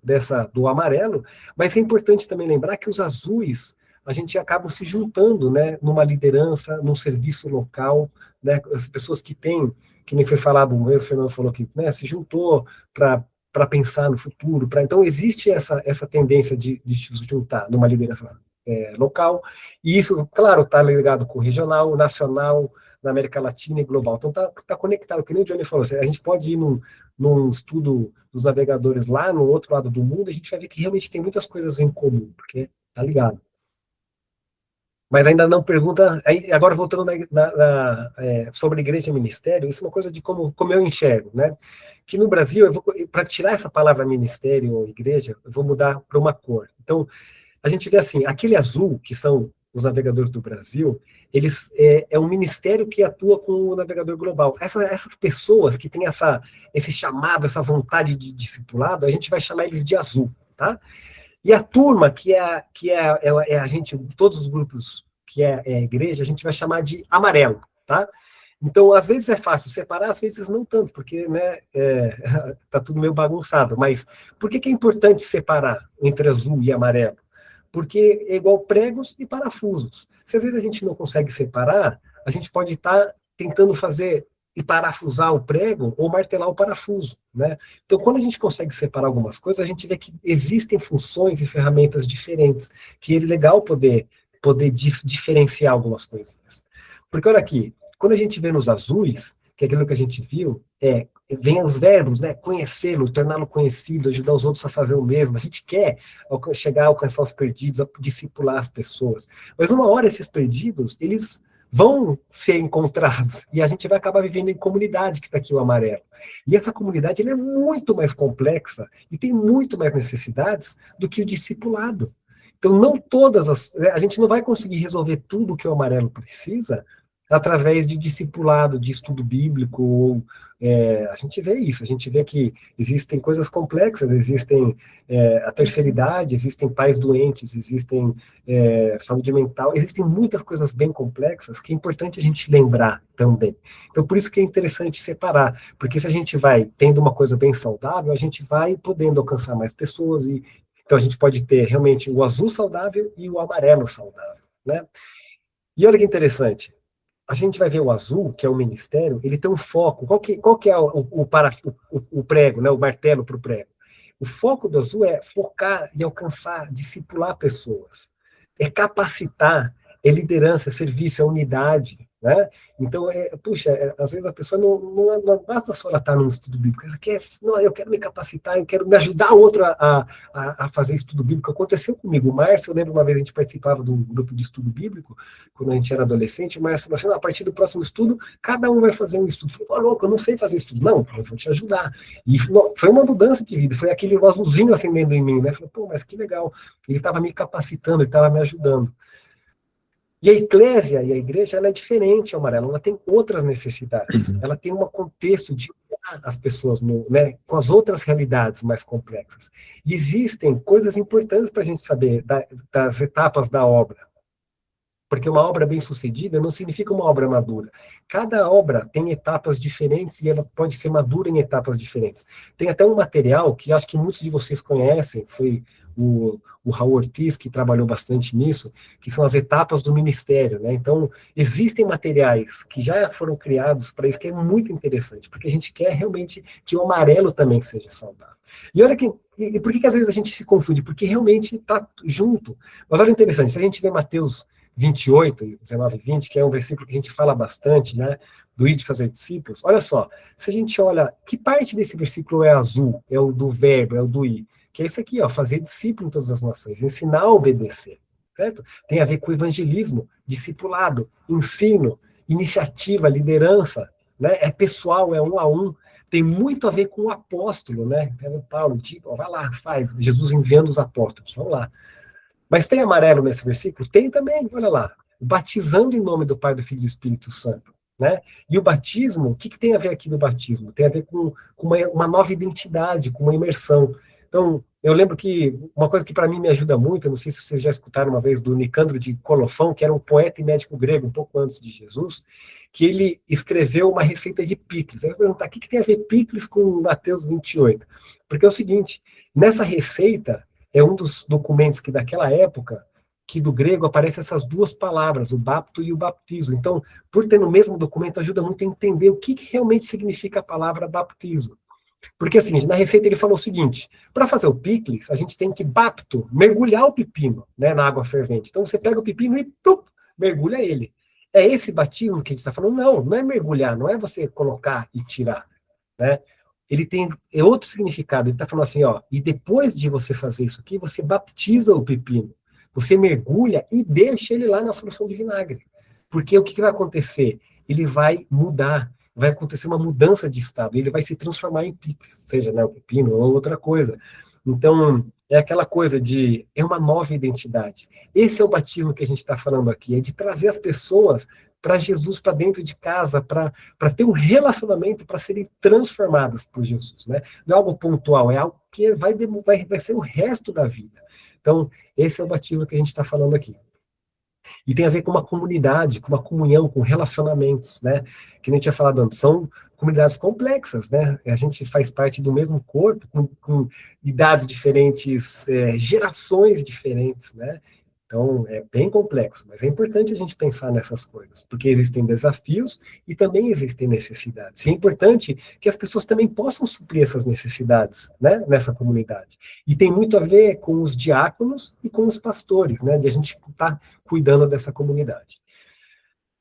Speaker 7: do amarelo, mas é importante também lembrar que os azuis, a gente acaba se juntando, né, numa liderança, num serviço local, né, as pessoas que têm, que nem foi falado, o Fernando falou que, né, se juntou para pensar no futuro, então existe essa tendência de se juntar numa liderança local, e isso, claro, está ligado com o regional, nacional, na América Latina e global, então está conectado, que nem o Johnny falou, a gente pode ir num estudo dos navegadores lá no outro lado do mundo, a gente vai ver que realmente tem muitas coisas em comum, porque está ligado. Mas ainda não pergunta, agora voltando sobre igreja e ministério, isso é uma coisa de como eu enxergo, né? Que no Brasil, para tirar essa palavra ministério ou igreja, eu vou mudar para uma cor. Então, a gente vê assim, aquele azul, que são os navegadores do Brasil, eles é um ministério que atua com o navegador global. Essas pessoas que têm esse chamado, essa vontade de discipulado, a gente vai chamar eles de azul, tá? E a turma, que é a gente, todos os grupos que é a igreja, a gente vai chamar de amarelo, tá? Então, às vezes é fácil separar, às vezes não tanto, porque, né, tá tudo meio bagunçado. Mas por que é importante separar entre azul e amarelo? Porque é igual pregos e parafusos. Se às vezes a gente não consegue separar, a gente pode estar tentando fazer e parafusar o prego ou martelar o parafuso, né? Então, quando a gente consegue separar algumas coisas, a gente vê que existem funções e ferramentas diferentes, que é legal poder diferenciar algumas coisas. Porque, olha aqui, quando a gente vê nos azuis, que é aquilo que a gente viu, vem os verbos, né? Conhecê-lo, torná-lo conhecido, ajudar os outros a fazer o mesmo. A gente quer chegar a alcançar os perdidos, a discipular as pessoas. Mas uma hora esses perdidos, eles vão ser encontrados, e a gente vai acabar vivendo em comunidade, que está aqui o amarelo. E essa comunidade ela é muito mais complexa e tem muito mais necessidades do que o discipulado. Então, não todas a gente não vai conseguir resolver tudo o que o amarelo precisa através de discipulado, de estudo bíblico, ou a gente vê isso, a gente vê que existem coisas complexas, existem a terceira idade, existem pais doentes, existem saúde mental, existem muitas coisas bem complexas que é importante a gente lembrar também. Então, por isso que é interessante separar, porque se a gente vai tendo uma coisa bem saudável, a gente vai podendo alcançar mais pessoas, e então a gente pode ter realmente o azul saudável e o amarelo saudável, né? E olha que interessante, a gente vai ver o azul, que é o ministério, ele tem um foco. Qual que é o prego, né, o martelo para o prego? O foco do azul é focar e alcançar, discipular pessoas. É capacitar, é liderança, é serviço, é unidade. Né? Então, às vezes a pessoa não basta só ela estar num estudo bíblico, ela quer, não, eu quero me capacitar, eu quero me ajudar o outro a fazer estudo bíblico. Aconteceu comigo, o Márcio, eu lembro uma vez a gente participava de um grupo de estudo bíblico, quando a gente era adolescente, o Márcio falou assim, a partir do próximo estudo, cada um vai fazer um estudo. Eu falei, louco, eu não sei fazer estudo. Não, eu vou te ajudar. E foi uma mudança de vida, foi aquele azulzinho acendendo em mim, né? Eu falei, pô, mas que legal. Ele estava me capacitando, ele estava me ajudando. E a eclésia e a igreja, ela é diferente, Amarelo, ela tem outras necessidades, ela tem um contexto de olhar as pessoas com as outras realidades mais complexas. E existem coisas importantes para a gente saber das etapas da obra, porque uma obra bem-sucedida não significa uma obra madura. Cada obra tem etapas diferentes e ela pode ser madura em etapas diferentes. Tem até um material que acho que muitos de vocês conhecem, foi o Raul Ortiz, que trabalhou bastante nisso, que são as etapas do ministério, né? Então, existem materiais que já foram criados para isso, que é muito interessante, porque a gente quer realmente que o amarelo também seja saudável. E olha e por que às vezes a gente se confunde? Porque realmente está junto. Mas olha interessante, se a gente vê Mateus 28, 19 e 20, que é um versículo que a gente fala bastante, né? Do ir de fazer discípulos. Olha só, se a gente olha, que parte desse versículo é azul? É o do verbo, é o do ir. Que é isso aqui, ó, fazer discípulo em todas as nações, ensinar a obedecer, certo? Tem a ver com evangelismo, discipulado, ensino, iniciativa, liderança, né? É pessoal, é um a um, tem muito a ver com o apóstolo, né? Paulo, tipo, vai lá, faz, Jesus enviando os apóstolos, vamos lá. Mas tem amarelo nesse versículo? Tem também, olha lá, batizando em nome do Pai, do Filho e do Espírito Santo. Né? E o batismo, o que tem a ver aqui no batismo? Tem a ver com uma nova identidade, com uma imersão. Então, eu lembro que uma coisa que para mim me ajuda muito, eu não sei se vocês já escutaram uma vez do Nicandro de Colofão, que era um poeta e médico grego, um pouco antes de Jesus, que ele escreveu uma receita de picles. Aí eu vou perguntar, o que tem a ver picles com Mateus 28? Porque é o seguinte, nessa receita, é um dos documentos que daquela época, que do grego aparecem essas duas palavras, o bapto e o baptizo. Então, por ter no mesmo documento, ajuda muito a entender o que realmente significa a palavra baptizo. Porque, assim, na receita ele falou o seguinte, para fazer o picles, a gente tem que mergulhar o pepino, né, na água fervente. Então, você pega o pepino e mergulha ele. É esse batismo que a gente está falando? Não é mergulhar, não é você colocar e tirar, né? Ele tem outro significado, ele está falando assim, ó, e depois de você fazer isso aqui, você baptiza o pepino. Você mergulha e deixa ele lá na solução de vinagre. Porque o que vai acontecer? Ele vai mudar, vai acontecer uma mudança de estado, ele vai se transformar em picles, seja, né, o pepino ou outra coisa. Então, é aquela coisa é uma nova identidade. Esse é o batismo que a gente está falando aqui, é de trazer as pessoas para Jesus, para dentro de casa, para ter um relacionamento, para serem transformadas por Jesus. Né? Não é algo pontual, é algo que vai ser o resto da vida. Então, esse é o batismo que a gente está falando aqui. E tem a ver com uma comunidade, com uma comunhão, com relacionamentos, né? Que a gente tinha falado antes, são comunidades complexas, né? A gente faz parte do mesmo corpo, com idades diferentes, gerações diferentes, né? Então, é bem complexo, mas é importante a gente pensar nessas coisas, porque existem desafios e também existem necessidades. E é importante que as pessoas também possam suprir essas necessidades, né, nessa comunidade. E tem muito a ver com os diáconos e com os pastores, né, de a gente estar cuidando dessa comunidade.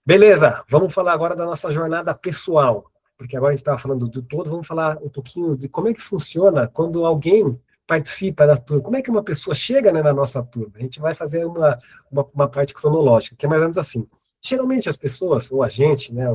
Speaker 7: Beleza, vamos falar agora da nossa jornada pessoal. porque agora a gente estava falando do todo, vamos falar um pouquinho de como é que funciona quando alguém participa da turma, como é que uma pessoa chega, né, na nossa turma. A gente vai fazer uma parte cronológica, que é mais ou menos assim. Geralmente as pessoas, ou a gente, né,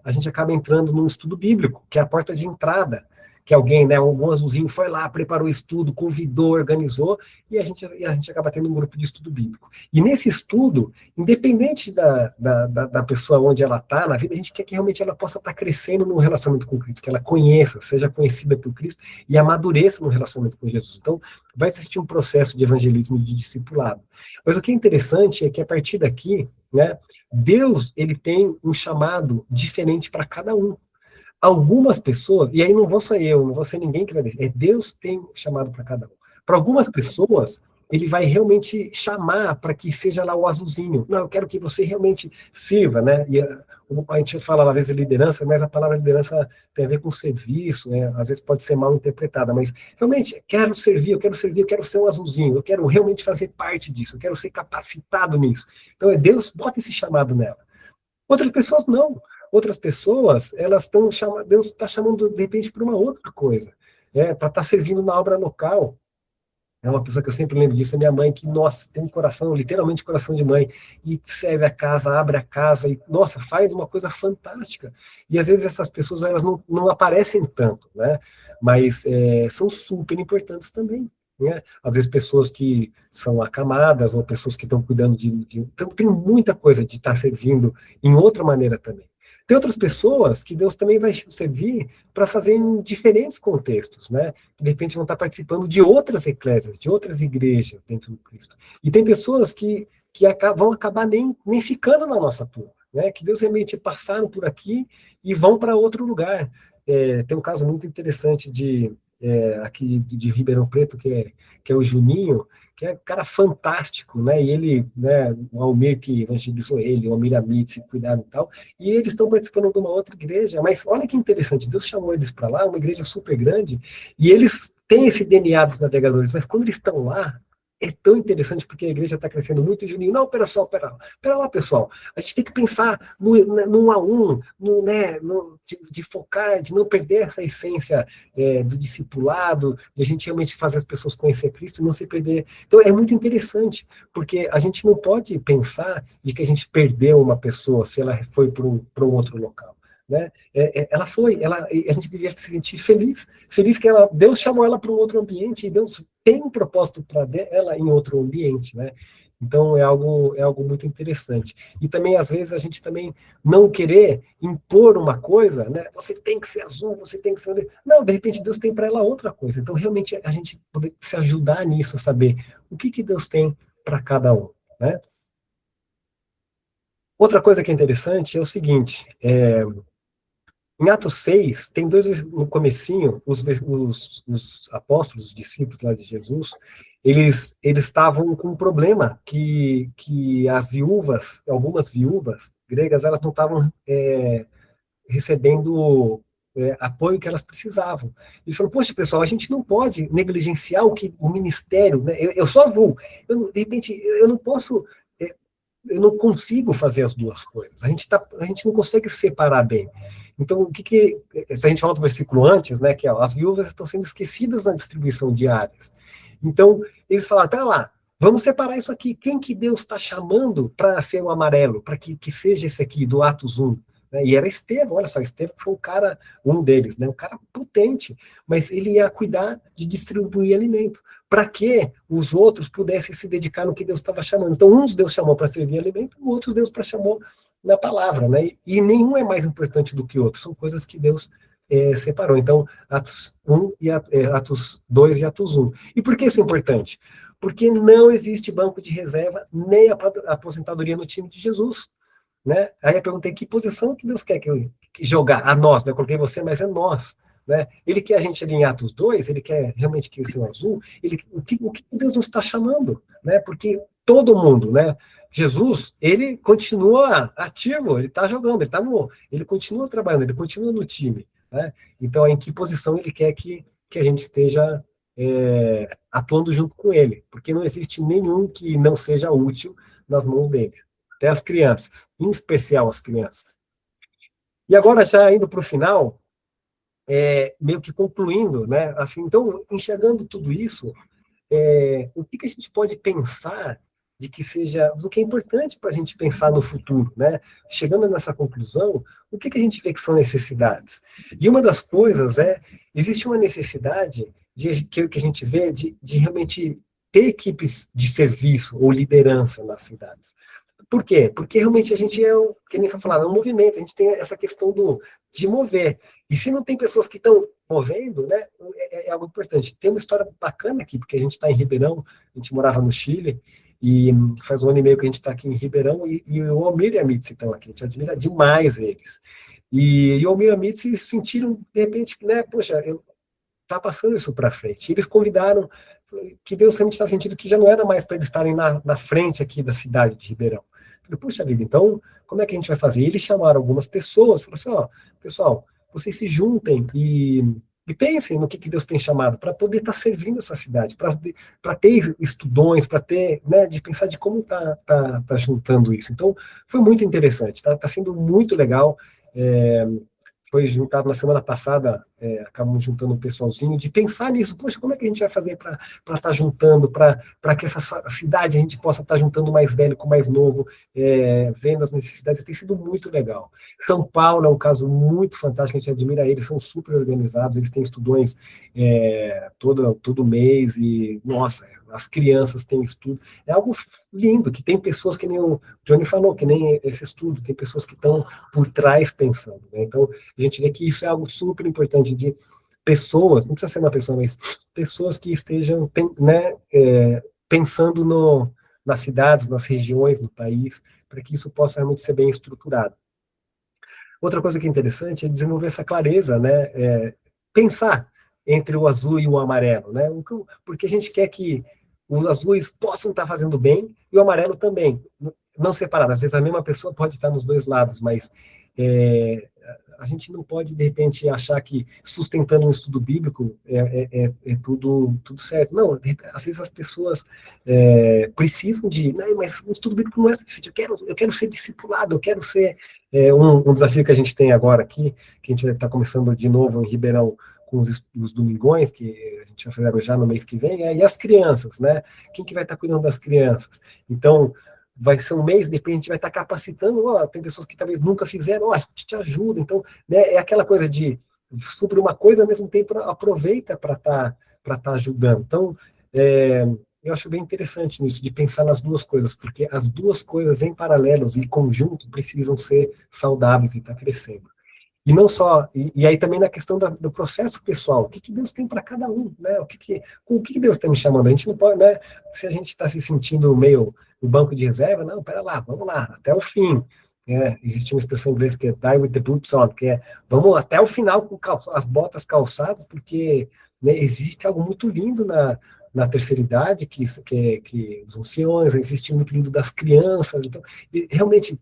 Speaker 7: a gente acaba entrando num estudo bíblico, que é a porta de entrada, que alguém, né, um azulzinho foi lá, preparou o estudo, convidou, organizou, e a gente acaba tendo um grupo de estudo bíblico. E nesse estudo, independente da pessoa onde ela está na vida, a gente quer que realmente ela possa estar crescendo no relacionamento com Cristo, que ela conheça, seja conhecida por Cristo e amadureça no relacionamento com Jesus. Então, vai existir um processo de evangelismo e de discipulado. Mas o que é interessante é que a partir daqui, né, Deus, ele tem um chamado diferente para cada um. Algumas pessoas, e aí não vou ser eu, não vou ser ninguém que vai dizer, Deus tem chamado para cada um. Para algumas pessoas, ele vai realmente chamar para que seja lá o azulzinho. Não, eu quero que você realmente sirva, né? E a gente fala às vezes liderança, mas a palavra liderança tem a ver com serviço, né? Às vezes pode ser mal interpretada, mas realmente quero servir, eu quero ser um azulzinho, eu quero realmente fazer parte disso, eu quero ser capacitado nisso. Então Deus bota esse chamado nela. Outras pessoas não. Outras pessoas, elas estão chamando, Deus está chamando de repente para uma outra coisa, para estar servindo na obra local. É uma pessoa que eu sempre lembro disso, é minha mãe, que, nossa, tem um coração, literalmente coração de mãe, e serve a casa, abre a casa, e, nossa, faz uma coisa fantástica. E às vezes essas pessoas, elas não aparecem tanto, né? Mas são super importantes também. Né? Às vezes pessoas que são acamadas, ou pessoas que estão cuidando Então tem muita coisa de estar servindo em outra maneira também. Tem outras pessoas que Deus também vai servir para fazer em diferentes contextos, né? Que de repente vão estar participando de outras eclésias, de outras igrejas dentro do Cristo. E tem pessoas que vão acabar nem ficando na nossa turma, né? Que Deus realmente passaram por aqui e vão para outro lugar. Tem um caso muito interessante aqui de Ribeirão Preto, que é o Juninho, que é um cara fantástico, né? E ele, né, o Almir que evangelizou ele, o Almir Amit, se cuidaram e tal, e eles estão participando de uma outra igreja, mas olha que interessante, Deus chamou eles para lá, uma igreja super grande, e eles têm esse DNA dos navegadores, mas quando eles estão lá, é tão interessante porque a igreja está crescendo muito, e Juninho, não, pera lá, pessoal, a gente tem que pensar no 1 a 1, de focar, de não perder essa essência do discipulado, de a gente realmente fazer as pessoas conhecer Cristo e não se perder. Então é muito interessante, porque a gente não pode pensar de que a gente perdeu uma pessoa se ela foi para um outro local. Né? A gente devia se sentir feliz que Deus chamou ela para um outro ambiente e Deus tem um propósito para ela em outro ambiente, né? Então é algo muito interessante. E também às vezes a gente também não querer impor uma coisa, né? Você tem que ser azul, você tem que ser... Não, de repente Deus tem para ela outra coisa. Então realmente a gente poder se ajudar nisso, saber o que Deus tem para cada um, né? Outra coisa que é interessante é o seguinte, em Atos 6, tem no comecinho, os apóstolos, os discípulos lá de Jesus, eles estavam com um problema que as viúvas, algumas viúvas gregas, elas não estavam recebendo apoio que elas precisavam. Eles falaram, poxa, pessoal, a gente não pode negligenciar o ministério, né? Eu sou avô, de repente, eu não posso... eu não consigo fazer as duas coisas. A gente não consegue separar bem. Então, se a gente fala do versículo antes, né, que as viúvas estão sendo esquecidas na distribuição de áreas. Então, eles falaram, pera lá, vamos separar isso aqui. Quem que Deus está chamando para ser o amarelo, para que seja esse aqui, do Atos 1? Né? E era Estevão, olha só, Estevão foi um deles, né, um cara potente, mas ele ia cuidar de distribuir alimento, para que os outros pudessem se dedicar no que Deus estava chamando. Então, uns Deus chamou para servir alimento, outros Deus chamou na palavra, né? E nenhum é mais importante do que o outro, são coisas que Deus separou. Então, Atos 2 e Atos 1. E por que isso é importante? Porque não existe banco de reserva, nem aposentadoria no time de Jesus. Né? Aí eu perguntei, que posição que Deus quer que jogar? A nós, né? Eu coloquei você, mas é nós. Né? Ele quer a gente ali em Atos 2, ele quer realmente que seja azul, o que Deus nos está chamando? Né? Porque todo mundo, né? Jesus, ele continua ativo, ele está jogando, ele continua trabalhando, ele continua no time. Né? Então, em que posição ele quer que a gente esteja atuando junto com ele? Porque não existe nenhum que não seja útil nas mãos dele. Até as crianças, em especial as crianças. E agora, já indo para o final, meio que concluindo, né? Assim, então, enxergando tudo isso, o que a gente pode pensar de que seja, do que é importante para a gente pensar no futuro, né? Chegando nessa conclusão, o que a gente vê que são necessidades? E uma das coisas existe uma necessidade que a gente vê de realmente ter equipes de serviço ou liderança nas cidades. Por quê? Porque realmente a gente que nem foi falado, é um movimento, a gente tem essa questão de mover. E se não tem pessoas que estão movendo, né, é algo importante. Tem uma história bacana aqui, porque a gente está em Ribeirão, a gente morava no Chile, e faz 1 ano e meio que a gente está aqui em Ribeirão, e o Almir e a Mitzi estão aqui, a gente admira demais eles. E o Almir e a Mitzi se sentiram, de repente, né, poxa, tá passando isso para frente. E eles convidaram, que Deus realmente está sentindo que já não era mais para eles estarem na frente aqui da cidade de Ribeirão. Falei, puxa vida, então, como é que a gente vai fazer? E eles chamaram algumas pessoas, falaram assim, ó, pessoal, vocês se juntem e pensem no que Deus tem chamado para poder estar servindo essa cidade, para ter estudões, para ter, né, de pensar de como tá juntando isso. Então, foi muito interessante, tá sendo muito legal. Foi juntado na semana passada, acabamos juntando um pessoalzinho, de pensar nisso, poxa, como é que a gente vai fazer para estar juntando, para que essa cidade a gente possa estar juntando mais velho com mais novo, vendo as necessidades, tem sido muito legal. São Paulo é um caso muito fantástico, a gente admira eles, são super organizados, eles têm estudões todo mês, e, nossa, as crianças têm estudo, é algo lindo, que tem pessoas que nem o Johnny falou, que nem esse estudo, tem pessoas que estão por trás pensando, né? Então, a gente vê que isso é algo super importante de pessoas, não precisa ser uma pessoa, mas pessoas que estejam, né, pensando nas cidades, nas regiões do país, para que isso possa realmente ser bem estruturado. Outra coisa que é interessante é desenvolver essa clareza, né, pensar entre o azul e o amarelo, né, porque a gente quer que os azuis possam estar fazendo bem e o amarelo também, não separado. Às vezes a mesma pessoa pode estar nos dois lados, mas a gente não pode, de repente, achar que sustentando um estudo bíblico é tudo certo. Não, às vezes as pessoas precisam não, mas o estudo bíblico não é suficiente, eu quero ser discipulado, eu quero ser um desafio que a gente tem agora aqui, que a gente está começando de novo em Ribeirão, com os domingões, que a gente vai fazer já no mês que vem, e as crianças, né? Quem que vai estar cuidando das crianças? Então, vai ser um mês, depois a gente vai estar capacitando, tem pessoas que talvez nunca fizeram, a gente te ajuda, então, né, é aquela coisa de suprir uma coisa, ao mesmo tempo aproveita para estar ajudando. Então, eu acho bem interessante nisso, de pensar nas duas coisas, porque as duas coisas em paralelos e conjunto precisam ser saudáveis e estar crescendo. E não só, e aí também na questão do processo pessoal, o que Deus tem para cada um, né? Com o que Deus está me chamando? A gente não pode, né? Se a gente está se sentindo meio no banco de reserva, não, pera lá, vamos lá, até o fim. Existe uma expressão em inglês que é die with the boots on, que é vamos até o final com as botas calçadas, porque, né, existe algo muito lindo na terceira idade, que os anciões, existe muito lindo das crianças, então, realmente,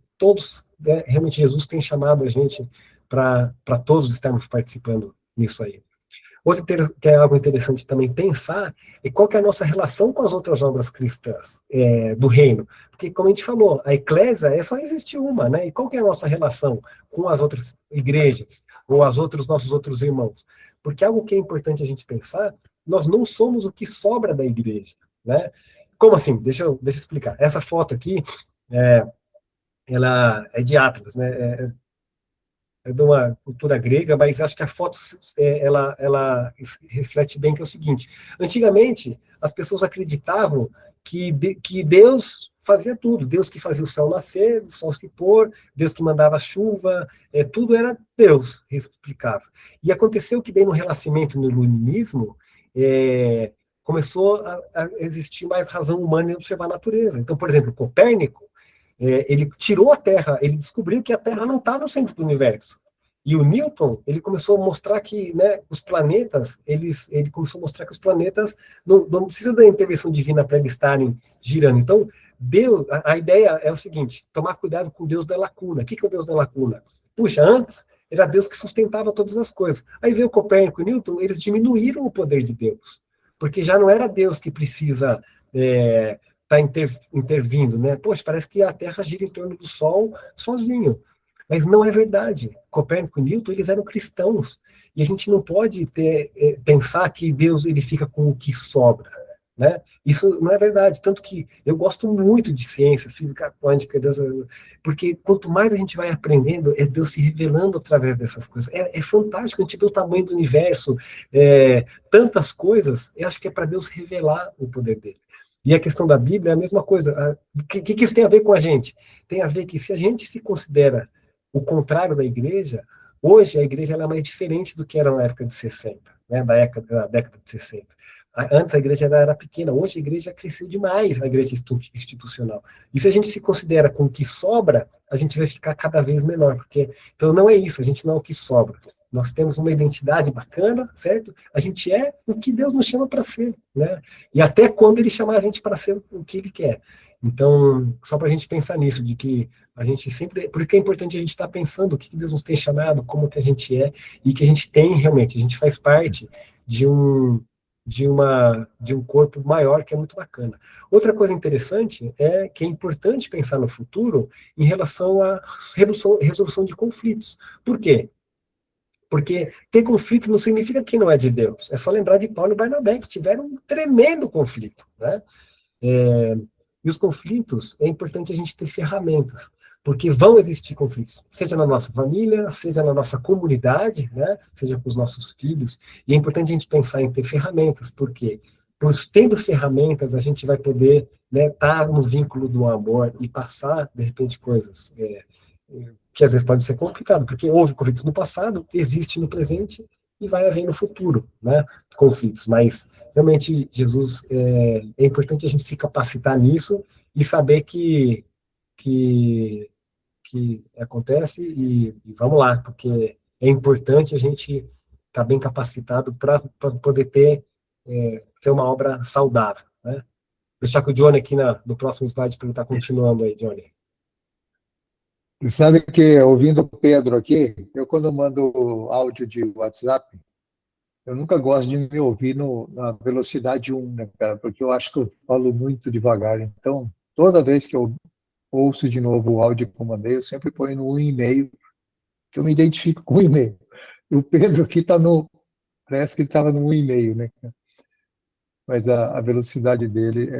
Speaker 7: realmente Jesus tem chamado a gente para todos estarmos participando nisso aí. Outro que é algo interessante também pensar é qual que é a nossa relação com as outras obras cristãs do reino. Porque, como a gente falou, a eclésia só existe uma, né? E qual que é a nossa relação com as outras igrejas ou nossos outros irmãos? Porque algo que é importante a gente pensar, nós não somos o que sobra da igreja, né? Como assim? Deixa eu explicar. Essa foto aqui, ela é de Atlas, né? É de uma cultura grega, mas acho que a foto ela reflete bem que é o seguinte: antigamente as pessoas acreditavam que Deus fazia tudo, Deus que fazia o sol nascer, o sol se pôr, Deus que mandava a chuva, tudo era Deus, explicava. E aconteceu que bem no Renascimento, no Iluminismo, começou a existir mais razão humana em observar a natureza. Então, por exemplo, Copérnico, ele tirou a Terra, ele descobriu que a Terra não está no centro do universo. E o Newton, ele começou a mostrar que, né, os planetas, ele começou a mostrar que os planetas não precisam da intervenção divina para eles estarem girando. Então, Deus, a ideia é o seguinte: tomar cuidado com o Deus da lacuna. O que é o Deus da lacuna? Puxa, antes era Deus que sustentava todas as coisas. Aí veio Copérnico e Newton, eles diminuíram o poder de Deus, porque já não era Deus que precisa está intervindo, né? Poxa, parece que a Terra gira em torno do Sol sozinho. Mas não é verdade. Copérnico e Newton, eles eram cristãos. E a gente não pode pensar que Deus ele fica com o que sobra. Né? Isso não é verdade, tanto que eu gosto muito de ciência, física quântica, Deus, porque quanto mais a gente vai aprendendo, é Deus se revelando através dessas coisas. É fantástico, a gente vê o tamanho do universo, tantas coisas, eu acho que é para Deus revelar o poder dele. E a questão da Bíblia é a mesma coisa. O que isso tem a ver com a gente? Tem a ver que se a gente se considera o contrário da igreja, hoje a igreja ela é mais diferente do que era na época de 60, né, da década de 60. Antes a igreja era pequena, hoje a igreja cresceu demais, a igreja institucional. E se a gente se considera com o que sobra, a gente vai ficar cada vez menor, porque então não é isso, a gente não é o que sobra. Nós temos uma identidade bacana, certo? A gente é o que Deus nos chama para ser, né? E até quando ele chamar a gente para ser o que ele quer. Então, só para a gente pensar nisso, de que a gente sempre... Por isso que é importante a gente estar pensando o que Deus nos tem chamado, como que a gente é, e que a gente tem realmente, a gente faz parte de um corpo maior, que é muito bacana. Outra coisa interessante é que é importante pensar no futuro em relação à resolução de conflitos. Por quê? Porque ter conflito não significa que não é de Deus. É só lembrar de Paulo e Barnabé, que tiveram um tremendo conflito, né? E os conflitos, é importante a gente ter ferramentas, porque vão existir conflitos, seja na nossa família, seja na nossa comunidade, né, seja com os nossos filhos, e é importante a gente pensar em ter ferramentas, porque tendo ferramentas, a gente vai poder, né, estar no vínculo do amor e passar, de repente, coisas que às vezes pode ser complicado, porque houve conflitos no passado, existe no presente, e vai haver no futuro, né, conflitos, mas realmente Jesus, é importante a gente se capacitar nisso e saber que acontece e vamos lá, porque é importante a gente estar bem capacitado para poder ter uma obra saudável, né? Vou deixar com o Johnny aqui no próximo slide para ele estar continuando aí, Johnny.
Speaker 8: Você sabe que, ouvindo o Pedro aqui, eu quando mando áudio de WhatsApp, eu nunca gosto de me ouvir na velocidade 1, né, cara? Porque eu acho que eu falo muito devagar. Então, toda vez que eu ouço de novo o áudio que eu mandei, eu sempre ponho no 1,5, que eu me identifico com 1,5. E o Pedro aqui parece que ele estava no 1,5, né? Mas a velocidade dele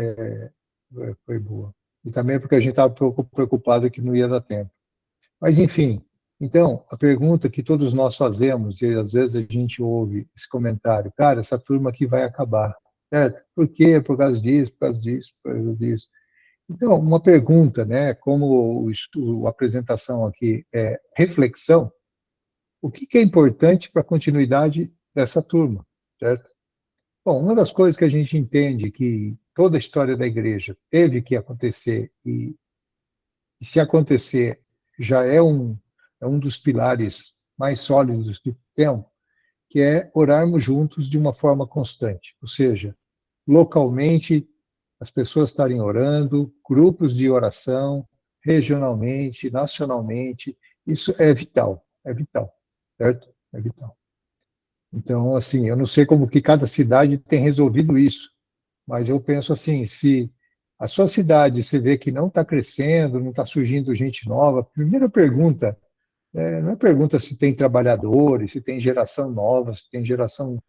Speaker 8: foi boa. E também porque a gente estava preocupado que não ia dar tempo. Mas, enfim, então, a pergunta que todos nós fazemos, e às vezes a gente ouve esse comentário, cara, essa turma aqui vai acabar. Certo? Por quê? Por causa disso, por causa disso, por causa disso. Então, uma pergunta, né? Como a apresentação aqui é reflexão, o que é importante para a continuidade dessa turma, certo? Bom, uma das coisas que a gente entende que toda a história da igreja teve que acontecer, e se acontecer, já é um dos pilares mais sólidos que temos, que é orarmos juntos de uma forma constante, ou seja, localmente, as pessoas estarem orando, grupos de oração, regionalmente, nacionalmente, isso é vital, certo? É vital. Então, assim, eu não sei como que cada cidade tem resolvido isso, mas eu penso assim, se a sua cidade você vê que não está crescendo, não está surgindo gente nova, a primeira pergunta, não é pergunta se tem trabalhadores, se tem geração nova, se tem geração...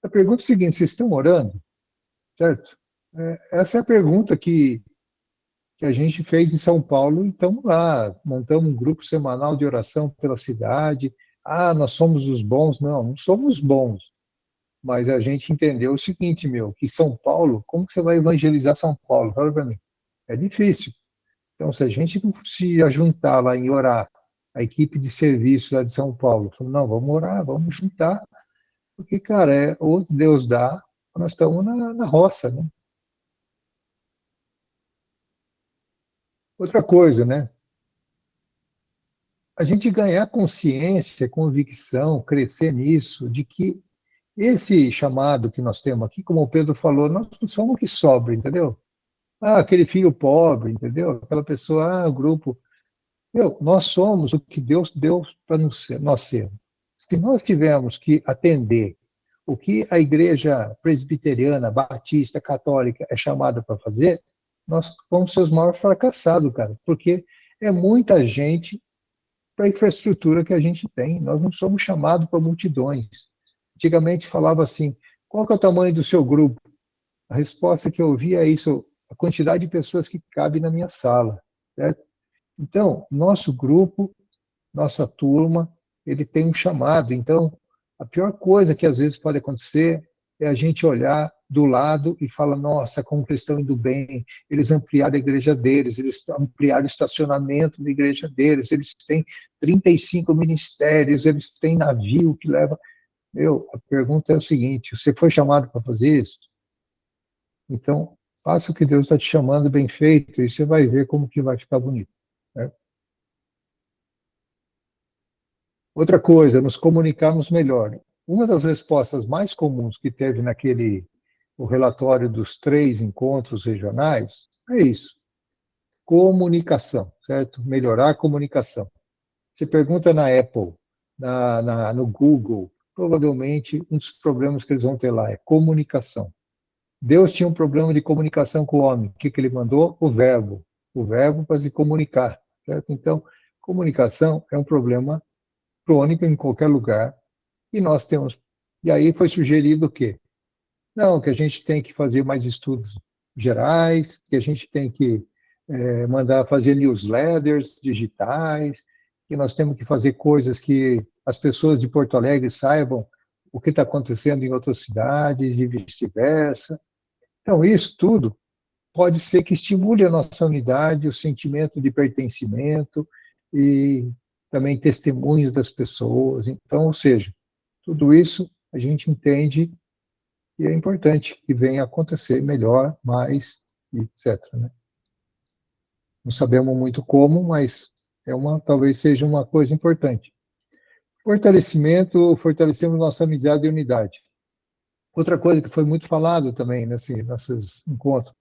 Speaker 8: A pergunta é a seguinte, vocês estão orando? Certo? Essa é a pergunta que a gente fez em São Paulo, e estamos lá, montamos um grupo semanal de oração pela cidade. Ah, nós somos os bons. Não somos bons. Mas a gente entendeu o seguinte, que São Paulo, como que você vai evangelizar São Paulo? Fala para mim. É difícil. Então, se a gente não se ajuntar lá em orar, a equipe de serviço lá de São Paulo, falou, não, vamos orar, vamos juntar, porque, cara, ou Deus dá, nós estamos na roça, né? Outra coisa, né? A gente ganhar consciência, convicção, crescer nisso, de que esse chamado que nós temos aqui, como o Pedro falou, nós não somos o que sobra, entendeu? Ah, aquele filho pobre, entendeu? Aquela pessoa, o grupo. Nós somos o que Deus deu para nós sermos. Se nós tivermos que atender o que a igreja presbiteriana, batista, católica é chamada para fazer, nós vamos ser os maiores fracassados, cara, porque é muita gente para a infraestrutura que a gente tem. Nós não somos chamados para multidões. Antigamente falava assim, qual que é o tamanho do seu grupo? A resposta que eu ouvi é isso, a quantidade de pessoas que cabe na minha sala, certo? Então, nosso grupo, nossa turma, ele tem um chamado. Então, a pior coisa que às vezes pode acontecer é a gente olhar do lado e falar, nossa, como eles estão indo bem, eles ampliaram a igreja deles, eles ampliaram o estacionamento da igreja deles, eles têm 35 ministérios, eles têm navio que leva... A pergunta é o seguinte, você foi chamado para fazer isso? Então, faça o que Deus está te chamando bem feito e você vai ver como que vai ficar bonito. Né? Outra coisa, nos comunicarmos melhor. Uma das respostas mais comuns que teve o relatório dos 3 encontros regionais é isso. Comunicação, certo? Melhorar a comunicação. Você pergunta na Apple, no Google, provavelmente um dos problemas que eles vão ter lá é comunicação. Deus tinha um problema de comunicação com o homem. O que ele mandou? O verbo para se comunicar, certo? Então, comunicação é um problema crônico em qualquer lugar, e nós temos... E aí foi sugerido o quê? Não, que a gente tem que fazer mais estudos gerais, que a gente tem que mandar fazer newsletters digitais, que nós temos que fazer coisas que as pessoas de Porto Alegre saibam o que está acontecendo em outras cidades e vice-versa. Então, isso tudo pode ser que estimule a nossa unidade, o sentimento de pertencimento e também testemunhos das pessoas. Então, ou seja, tudo isso a gente entende e é importante que venha a acontecer melhor, mais, etc. Né? Não sabemos muito como, mas talvez seja uma coisa importante. Fortalecemos nossa amizade e unidade. Outra coisa que foi muito falado também nesses encontros,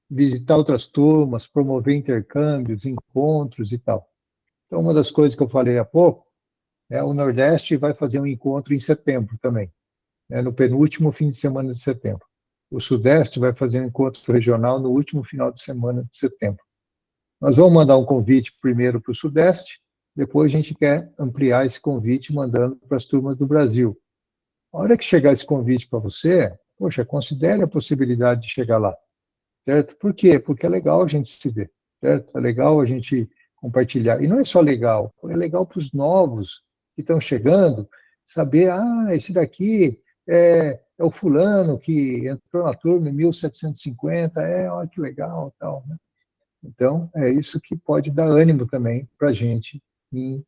Speaker 8: visitar outras turmas, promover intercâmbios, encontros e tal. Então, uma das coisas que eu falei há pouco, o Nordeste vai fazer um encontro em setembro também, no penúltimo fim de semana de setembro. O Sudeste vai fazer um encontro regional no último final de semana de setembro. Nós vamos mandar um convite primeiro para o Sudeste, depois a gente quer ampliar esse convite mandando para as turmas do Brasil. A hora que chegar esse convite para você, poxa, considere a possibilidade de chegar lá, certo? Por quê? Porque é legal a gente se ver, certo? É legal a gente compartilhar. E não é só legal, é legal para os novos que estão chegando, saber, esse daqui é o fulano que entrou na turma em 1750, olha que legal, tal, né? Então, é isso que pode dar ânimo também para a gente em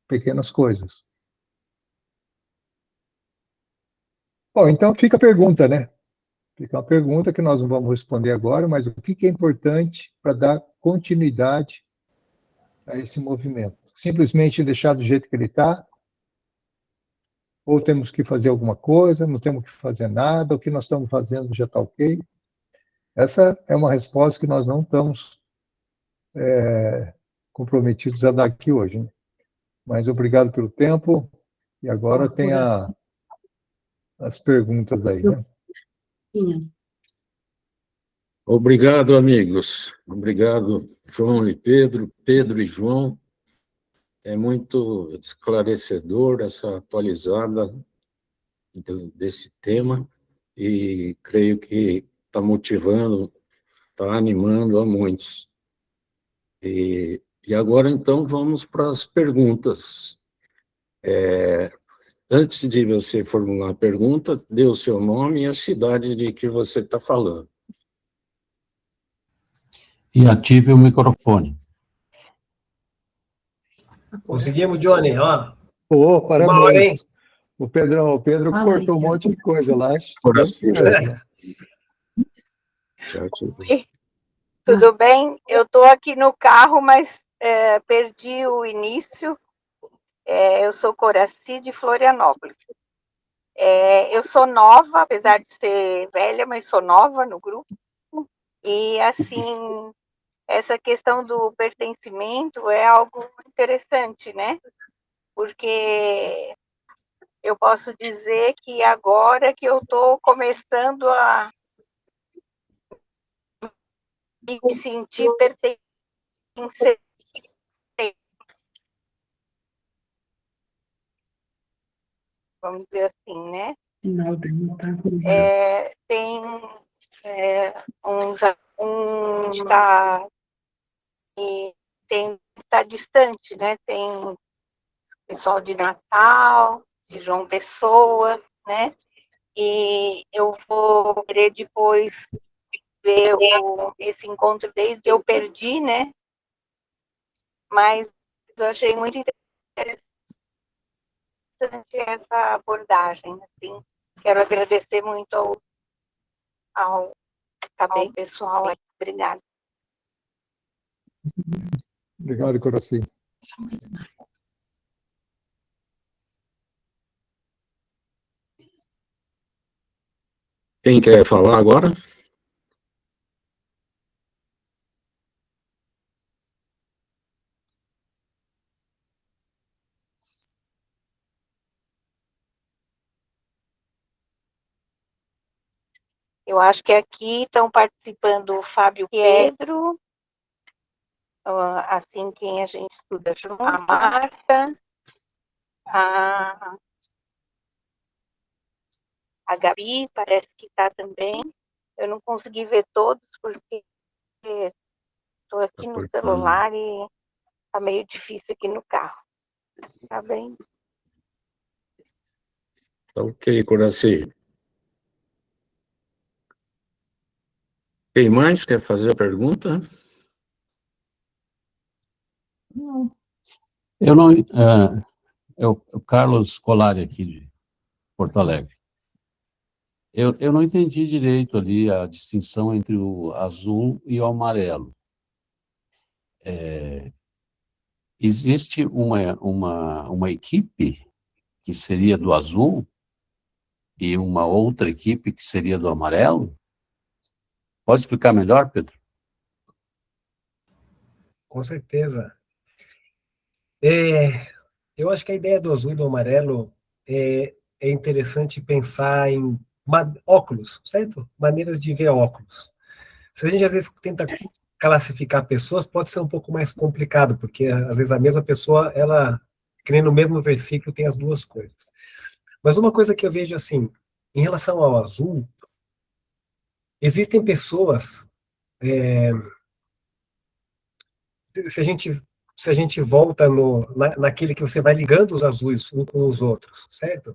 Speaker 8: pequenas coisas. Bom, então fica a pergunta, né? Fica uma pergunta que nós não vamos responder agora, mas o que é importante para dar continuidade a esse movimento? Simplesmente deixar do jeito que ele está? Ou temos que fazer alguma coisa, não temos que fazer nada, o que nós estamos fazendo já está ok? Essa é uma resposta que nós não estamos comprometidos a dar aqui hoje. Né? Mas obrigado pelo tempo, e agora tem as perguntas aí, né?
Speaker 6: Obrigado, amigos. Obrigado, João e Pedro, Pedro e João. É muito esclarecedor essa atualizada desse tema e creio que está motivando, está animando a muitos. E agora, então, vamos para as perguntas. Antes de você formular a pergunta, dê o seu nome e a cidade de que você está falando.
Speaker 5: E ative o microfone.
Speaker 7: Conseguimos, Johnny, ó.
Speaker 8: Parabéns.
Speaker 7: Uma hora, hein?
Speaker 8: O Pedro cortou um monte de coisa lá.
Speaker 9: Oi, tudo bem? Eu estou aqui no carro, mas perdi o início. Eu sou Coraci de Florianópolis. Eu sou nova, apesar de ser velha, mas sou nova no grupo. E, assim, essa questão do pertencimento é algo interessante, né? Porque eu posso dizer que agora que eu estou começando a me sentir pertencente vamos dizer assim, né?
Speaker 1: Não, não tá com
Speaker 9: Tem um está está distante, né? Tem pessoal de Natal, de João Pessoa, né? E eu vou querer depois ver esse encontro desde que eu perdi, né? Mas eu achei muito interessante essa abordagem, assim. Quero agradecer muito ao também pessoal. Obrigada.
Speaker 8: Obrigado, Coraci.
Speaker 6: Quem quer falar agora?
Speaker 9: Eu acho que aqui estão participando o Fábio Pedro, assim quem a gente estuda junto, a Marta, a Gabi, parece que está também. Eu não consegui ver todos, porque estou aqui no celular e está meio difícil aqui no carro. Tá bem?
Speaker 6: Ok, Coraci. Quem mais quer fazer a pergunta?
Speaker 5: Eu não. O Carlos Scolari, aqui de Porto Alegre. Eu não entendi direito ali a distinção entre o azul e o amarelo. Existe uma equipe que seria do azul e uma outra equipe que seria do amarelo? Pode explicar melhor, Pedro?
Speaker 7: Com certeza. Eu acho que a ideia do azul e do amarelo é interessante pensar em óculos, certo? Maneiras de ver óculos. Se a gente às vezes tenta classificar pessoas, pode ser um pouco mais complicado, porque às vezes a mesma pessoa, ela, que nem no mesmo versículo, tem as duas coisas. Mas uma coisa que eu vejo assim, em relação ao azul, existem pessoas, se a gente volta naquele que você vai ligando os azuis um com os outros, certo?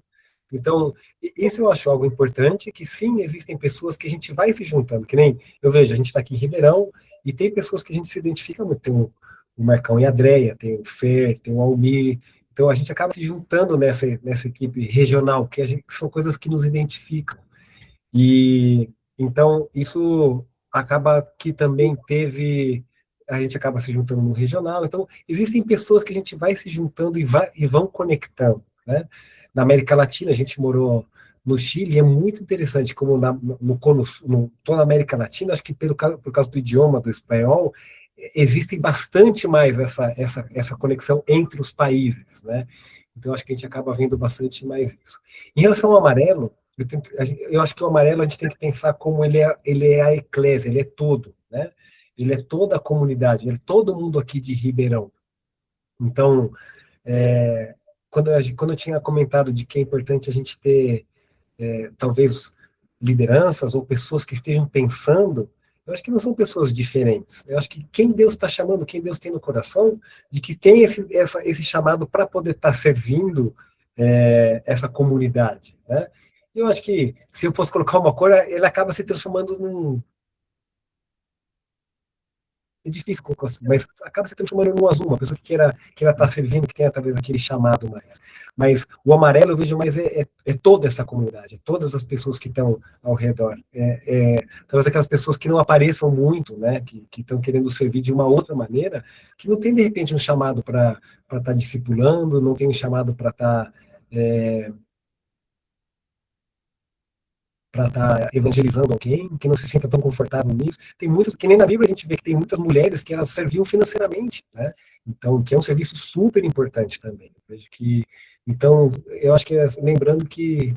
Speaker 7: Então, isso eu acho algo importante, que sim, existem pessoas que a gente vai se juntando, que nem, eu vejo, a gente está aqui em Ribeirão, e tem pessoas que a gente se identifica muito, tem o Marcão e a Adréia, tem o Fer, tem o Almir, então a gente acaba se juntando nessa equipe regional, que são coisas que nos identificam. E, então, isso acaba que também a gente acaba se juntando no regional, então existem pessoas que a gente vai se juntando e vão conectando, né? Na América Latina, a gente morou no Chile, e é muito interessante como toda a América Latina, acho que por causa do idioma, do espanhol, existe bastante mais essa conexão entre os países, né? Então, acho que a gente acaba vendo bastante mais isso. Em relação ao amarelo, eu acho que o amarelo a gente tem que pensar como ele é a eclésia, ele é todo, né? Ele é toda a comunidade, ele é todo mundo aqui de Ribeirão. Então, quando eu tinha comentado de que é importante a gente ter, talvez, lideranças ou pessoas que estejam pensando, eu acho que não são pessoas diferentes. Eu acho que quem Deus está chamando, quem Deus tem no coração, de que tem esse chamado para poder estar servindo essa comunidade, né? Eu acho que, se eu fosse colocar uma cor, ele acaba se transformando num... É difícil, mas acaba se transformando num azul, uma pessoa que queira estar servindo, que tenha talvez aquele chamado mais. Mas o amarelo eu vejo mais toda essa comunidade, todas as pessoas que estão ao redor. Talvez aquelas pessoas que não apareçam muito, né, que estão querendo servir de uma outra maneira, que não tem de repente um chamado para estar discipulando, não tem um chamado para estar evangelizando alguém, que não se sinta tão confortável nisso. Tem muitas, que nem na Bíblia a gente vê que tem muitas mulheres que elas serviam financeiramente, né? Então, que é um serviço super importante também. Eu vejo que, então, eu acho que lembrando que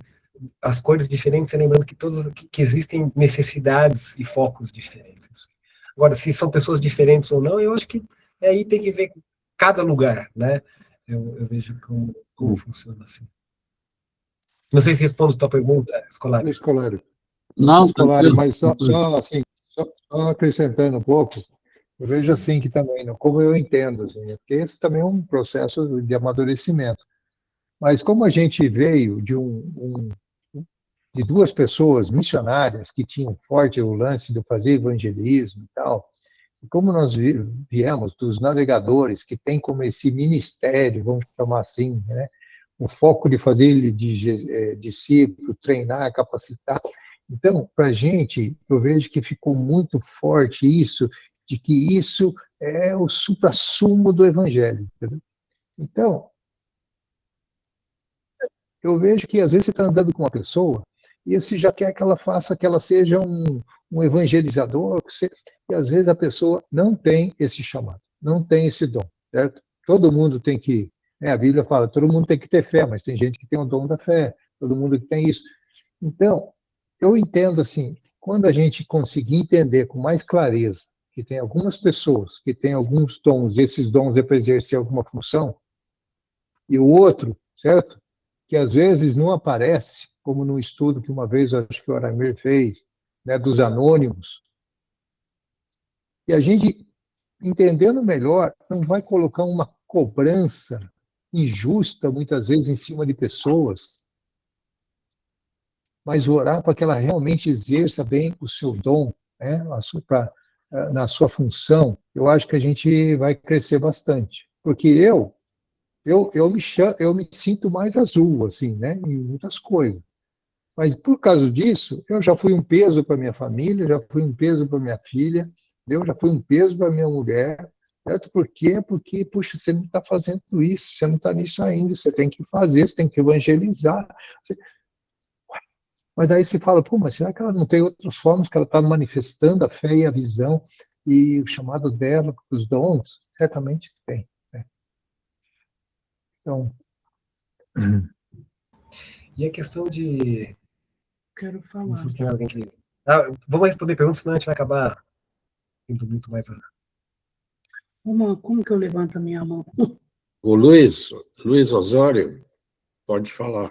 Speaker 7: as cores diferentes, lembrando que existem necessidades e focos diferentes. Agora, se são pessoas diferentes ou não, eu acho que aí tem que ver cada lugar, né? Eu vejo como funciona assim. Não sei se respondo a tua pergunta, Escolar.
Speaker 8: Escolar.
Speaker 5: Não,
Speaker 8: Escolar,
Speaker 5: tranquilo.
Speaker 8: mas só acrescentando um pouco, eu vejo assim que também, como eu entendo, assim, né, porque esse também é um processo de amadurecimento. Mas como a gente veio de duas pessoas missionárias que tinham forte o lance de fazer evangelismo e tal, e como nós viemos dos navegadores, que tem como esse ministério, vamos chamar assim, né, o foco de fazer ele discípulo, treinar, capacitar. Então, para a gente, eu vejo que ficou muito forte isso, de que isso é o suprassumo do evangelho. Entendeu? Então, eu vejo que às vezes você está andando com uma pessoa e você já quer que ela faça, que ela seja um evangelizador, e às vezes a pessoa não tem esse chamado, não tem esse dom, certo? Todo mundo tem que, né, a Bíblia fala, todo mundo tem que ter fé, mas tem gente que tem o dom da fé, todo mundo que tem isso. Então, eu entendo assim, quando a gente conseguir entender com mais clareza que tem algumas pessoas que têm alguns dons, esses dons é para exercer alguma função, e o outro, certo? Que às vezes não aparece, como no estudo que uma vez acho que o Aramir fez, né, dos anônimos, e a gente, entendendo melhor, não vai colocar uma cobrança injusta, muitas vezes, em cima de pessoas, mas orar para que ela realmente exerça bem o seu dom, né, na sua função. Eu acho que a gente vai crescer bastante. Porque eu me sinto mais azul, assim, né, em muitas coisas. Mas, por causa disso, eu já fui um peso para minha família, já fui um peso para minha filha, eu já fui um peso para minha mulher, certo? Por quê? Porque, puxa, você não está fazendo isso, você não está nisso ainda, você tem que fazer, você tem que evangelizar. Mas daí você fala, pô, mas será que ela não tem outras formas que ela está manifestando a fé e a visão e o chamado dela, os dons? Certamente tem. Né? Então...
Speaker 7: E a questão de...
Speaker 1: Quero falar.
Speaker 7: Não sei se tem alguém que... vamos responder perguntas, senão a gente vai acabar indo muito mais...
Speaker 1: Como que eu levanto a minha mão?
Speaker 6: O Luiz Osório, pode falar.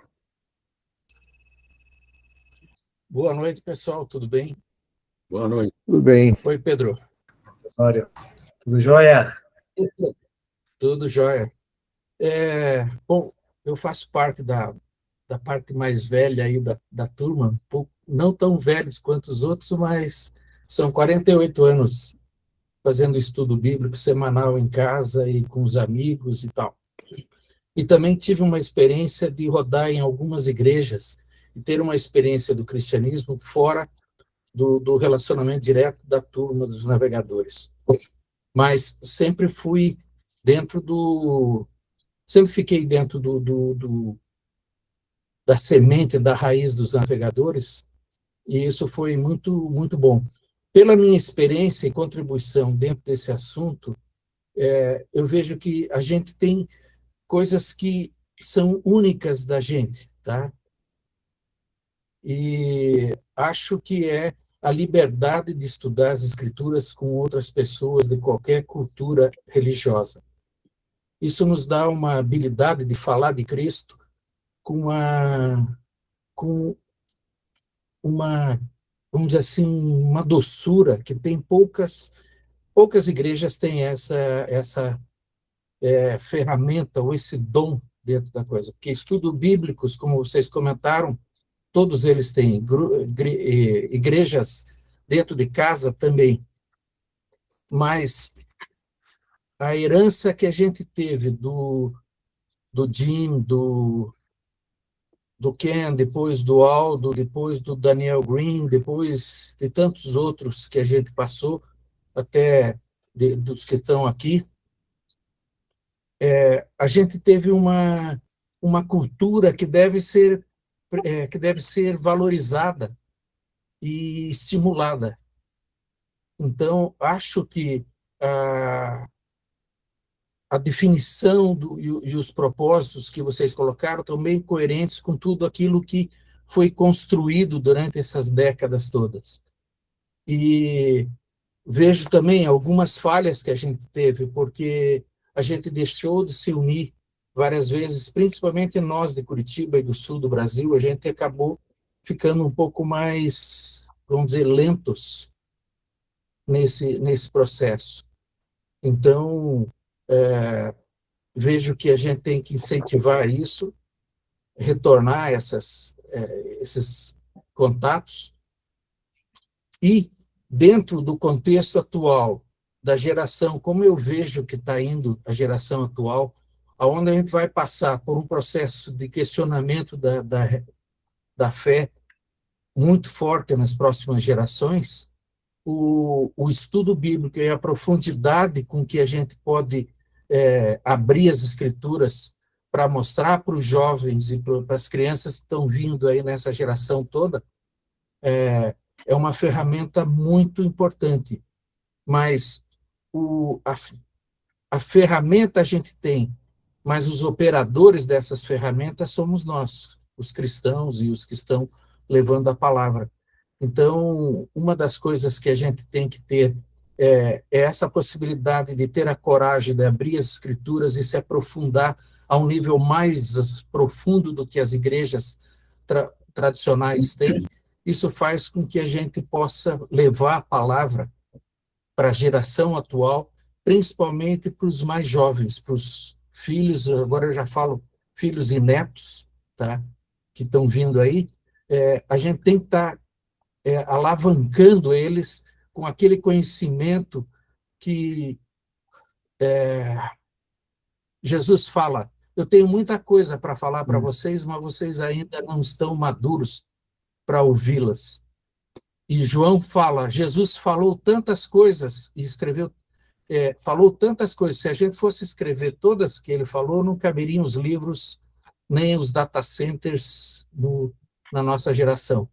Speaker 10: Boa noite, pessoal, tudo bem?
Speaker 6: Boa noite.
Speaker 8: Tudo bem.
Speaker 10: Oi, Pedro.
Speaker 7: Osório, tudo jóia?
Speaker 10: Tudo jóia. Bom, eu faço parte da parte mais velha aí da turma, um pouco, não tão velhos quanto os outros, mas são 48 anos fazendo estudo bíblico semanal em casa e com os amigos e tal. E também tive uma experiência de rodar em algumas igrejas e ter uma experiência do cristianismo fora do relacionamento direto da turma dos navegadores. Mas sempre fui sempre fiquei dentro da semente, da raiz dos navegadores, e isso foi muito, muito bom. Pela minha experiência e contribuição dentro desse assunto, eu vejo que a gente tem coisas que são únicas da gente, tá? E acho que é a liberdade de estudar as escrituras com outras pessoas de qualquer cultura religiosa. Isso nos dá uma habilidade de falar de Cristo com uma, vamos dizer assim, uma doçura que tem poucas igrejas têm essa ferramenta ou esse dom dentro da coisa. Porque estudos bíblicos, como vocês comentaram, todos eles têm, igrejas dentro de casa também. Mas a herança que a gente teve do Jim, do Ken, depois do Aldo, depois do Daniel Green, depois de tantos outros que a gente passou, até dos que estão aqui, a gente teve uma cultura que deve ser valorizada e estimulada. Então, acho que a definição e os propósitos que vocês colocaram estão bem coerentes com tudo aquilo que foi construído durante essas décadas todas. E vejo também algumas falhas que a gente teve, porque a gente deixou de se unir várias vezes, principalmente nós de Curitiba e do sul do Brasil, a gente acabou ficando um pouco mais, vamos dizer, lentos nesse processo. Então, vejo que a gente tem que incentivar isso, retornar esses contatos, e dentro do contexto atual da geração, como eu vejo que está indo a geração atual, aonde a gente vai passar por um processo de questionamento da fé muito forte nas próximas gerações, o estudo bíblico e a profundidade com que a gente pode abrir as escrituras para mostrar para os jovens e para as crianças que estão vindo aí nessa geração toda, é uma ferramenta muito importante. Mas a ferramenta a gente tem, mas os operadores dessas ferramentas somos nós, os cristãos e os que estão levando a palavra. Então, uma das coisas que a gente tem que ter é essa possibilidade de ter a coragem de abrir as escrituras e se aprofundar a um nível mais profundo do que as igrejas tradicionais têm. Isso faz com que a gente possa levar a palavra para a geração atual, principalmente para os mais jovens, para os filhos, agora eu já falo filhos e netos, tá, que estão vindo aí. A gente tem que estar alavancando eles com aquele conhecimento que Jesus fala: eu tenho muita coisa para falar para vocês, mas vocês ainda não estão maduros para ouvi-las. E João fala, Jesus falou tantas coisas e escreveu, falou tantas coisas, se a gente fosse escrever todas que ele falou, não caberiam os livros, nem os data centers na nossa geração.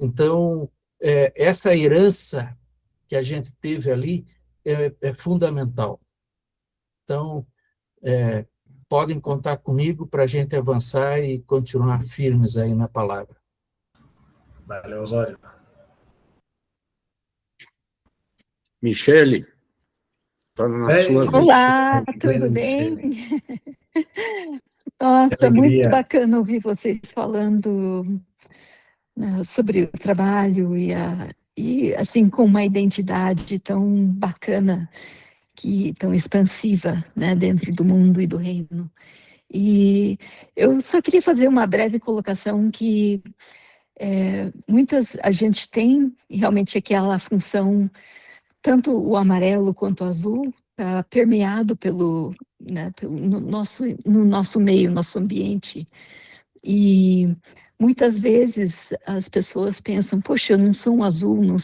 Speaker 10: Então, essa herança que a gente teve ali é fundamental. Então, podem contar comigo para a gente avançar e continuar firmes aí na palavra.
Speaker 7: Valeu, Osório.
Speaker 6: Michele, está na sua vez.
Speaker 11: Olá, tudo bem? Nossa, muito bacana ouvir vocês falando sobre o trabalho e assim, com uma identidade tão bacana, tão expansiva, né, dentro do mundo e do reino. E eu só queria fazer uma breve colocação que a gente tem realmente aquela função, tanto o amarelo quanto o azul, permeado no nosso meio, nosso ambiente. E muitas vezes as pessoas pensam, poxa, eu não sou um azul, não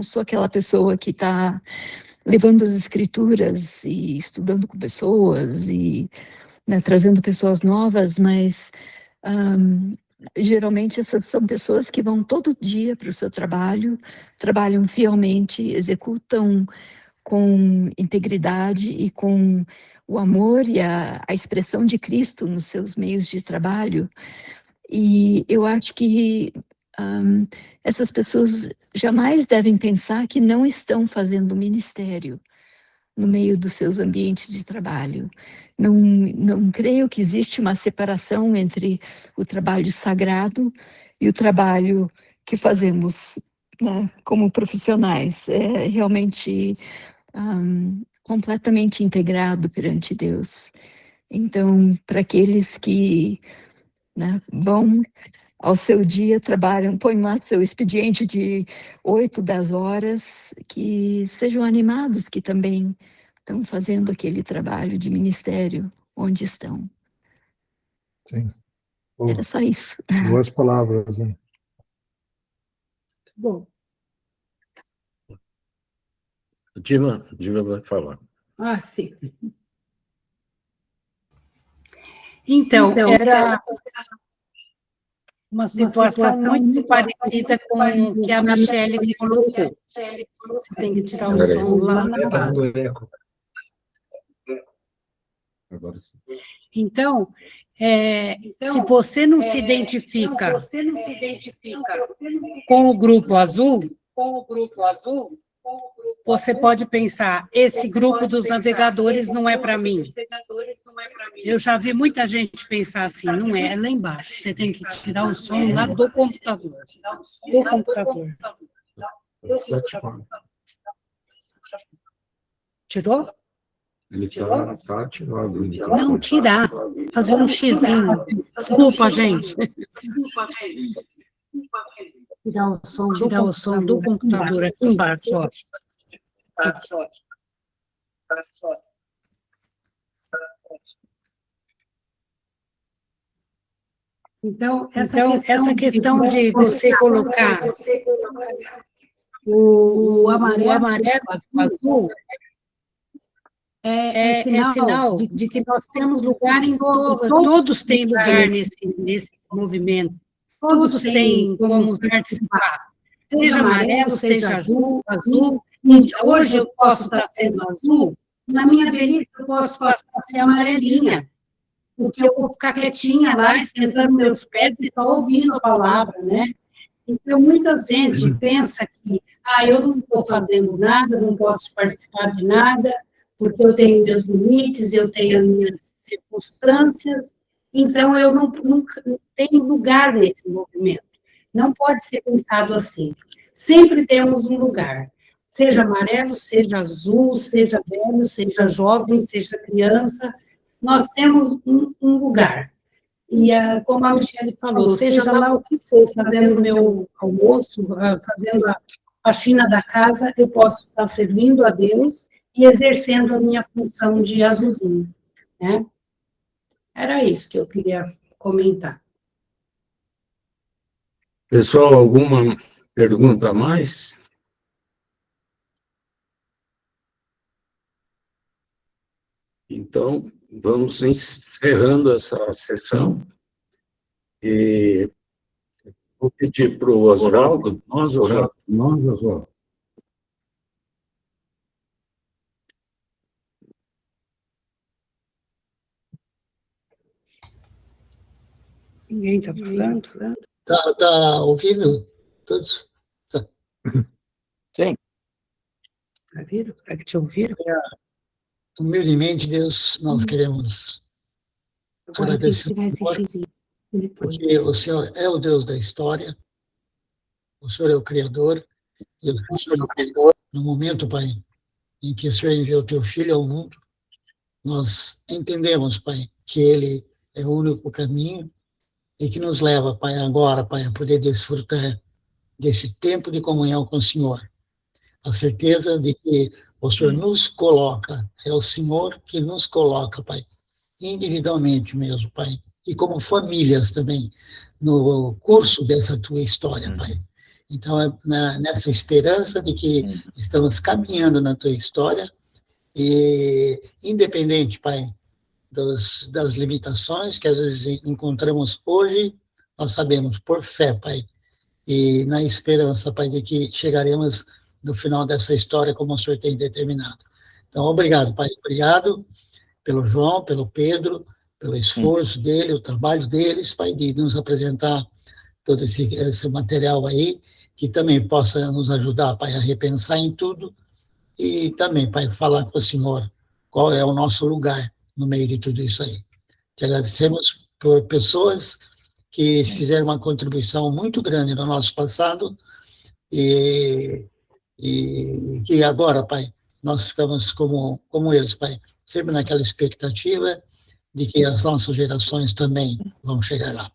Speaker 11: sou aquela pessoa que está levando as escrituras e estudando com pessoas e trazendo pessoas novas, mas geralmente essas são pessoas que vão todo dia para o seu trabalho, trabalham fielmente, executam com integridade e com o amor e a expressão de Cristo nos seus meios de trabalho. E eu acho que essas pessoas jamais devem pensar que não estão fazendo ministério no meio dos seus ambientes de trabalho. Não creio que existe uma separação entre o trabalho sagrado e o trabalho que fazemos, né, como profissionais. É realmente completamente integrado perante Deus. Então, para aqueles que vão ao seu dia, trabalham, põem lá seu expediente de 8, 10 horas, que sejam animados, que também estão fazendo aquele trabalho de ministério onde estão.
Speaker 8: Sim.
Speaker 11: Era só isso.
Speaker 8: Boas palavras, hein?
Speaker 1: Bom.
Speaker 6: Diva vai falar.
Speaker 1: Sim. Então, era uma situação muito parecida com o que a Michele colocou. Você tem que tirar o som lá na base. Então, se você não se identifica com o grupo azul, você pode pensar, esse grupo dos navegadores não é para mim. Eu já vi muita gente pensar assim, não é, é lá embaixo. Você tem que tirar o som lá do computador. Do computador. Tirou?
Speaker 6: Ele está ativado.
Speaker 1: Não, tirar. Fazer um xizinho. Desculpa, gente. Tirar o som do computador aqui embaixo, ó. Então, essa questão de você colocar o amarelo e o azul é sinal de que nós temos lugar em todo, todos têm lugar nesse movimento, todos têm como participar, seja amarelo, seja azul. Hoje eu posso estar sendo azul, na minha velhice eu posso passar a ser amarelinha, porque eu vou ficar quietinha lá, esquentando meus pés e só ouvindo a palavra, né? Então, muita gente pensa que, eu não estou fazendo nada, não posso participar de nada, porque eu tenho meus limites, eu tenho as minhas circunstâncias, então eu não tenho lugar nesse movimento. Não pode ser pensado assim. Sempre temos um lugar, seja amarelo, seja azul, seja velho, seja jovem, seja criança, nós temos um lugar. E, como a Michele falou, seja lá o que for, fazendo o meu almoço, fazendo a faxina da casa, eu posso estar servindo a Deus e exercendo a minha função de azulzinho, né? Era isso que eu queria comentar.
Speaker 6: Pessoal, alguma pergunta a mais? Então, vamos encerrando essa sessão. E vou pedir para o Oswaldo. Oswaldo.
Speaker 1: Ninguém está falando?
Speaker 12: Tá ouvindo todos? Tá.
Speaker 4: Sim.
Speaker 1: Será que te ouviram?
Speaker 12: Humildemente, Deus, nós queremos agradecer, porque o Senhor é o Deus da história, o Senhor é o Criador, e o Senhor é o Criador. No momento, Pai, em que o Senhor enviou o teu Filho ao mundo, nós entendemos, Pai, que Ele é o único caminho e que nos leva, Pai, agora, Pai, a poder desfrutar desse tempo de comunhão com o Senhor. A certeza de que o Senhor nos coloca, é o Senhor que nos coloca, Pai, individualmente mesmo, Pai, e como famílias também, no curso dessa tua história, Pai. Então, nessa esperança de que estamos caminhando na tua história, e independente, Pai, das limitações que às vezes encontramos hoje, nós sabemos, por fé, Pai, e na esperança, Pai, de que chegaremos no final dessa história como o Senhor tem determinado. Então, obrigado, Pai, obrigado pelo João, pelo Pedro, pelo esforço dele, o trabalho deles, Pai, de nos apresentar todo esse material aí, que também possa nos ajudar, Pai, a repensar em tudo, e também, Pai, falar com o Senhor qual é o nosso lugar no meio de tudo isso aí. Te agradecemos por pessoas que fizeram uma contribuição muito grande no nosso passado, e que agora, Pai, nós ficamos como eles, Pai, sempre naquela expectativa de que as nossas gerações também vão chegar lá.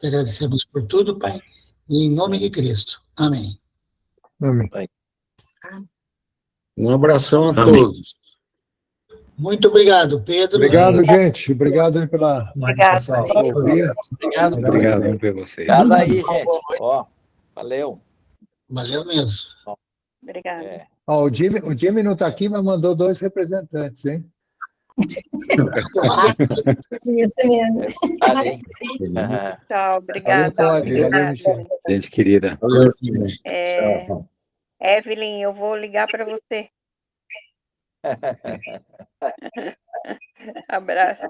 Speaker 12: Te agradecemos por tudo, Pai, e em nome de Cristo. Amém.
Speaker 8: Amém.
Speaker 6: Um abração a todos.
Speaker 12: Muito obrigado, Pedro.
Speaker 8: Obrigado, gente. Obrigado aí pela assessoria.
Speaker 12: Obrigado
Speaker 4: por vocês. Obrigado aí, gente. Ó, valeu.
Speaker 12: Valeu mesmo.
Speaker 9: Obrigada.
Speaker 8: Ó, o Jimmy não está aqui, mas mandou 2 representantes, hein?
Speaker 9: Isso mesmo. Tchau, obrigada.
Speaker 8: Valeu, Michele.
Speaker 4: Gente querida.
Speaker 9: Evelyn, eu vou ligar para você. Abraço.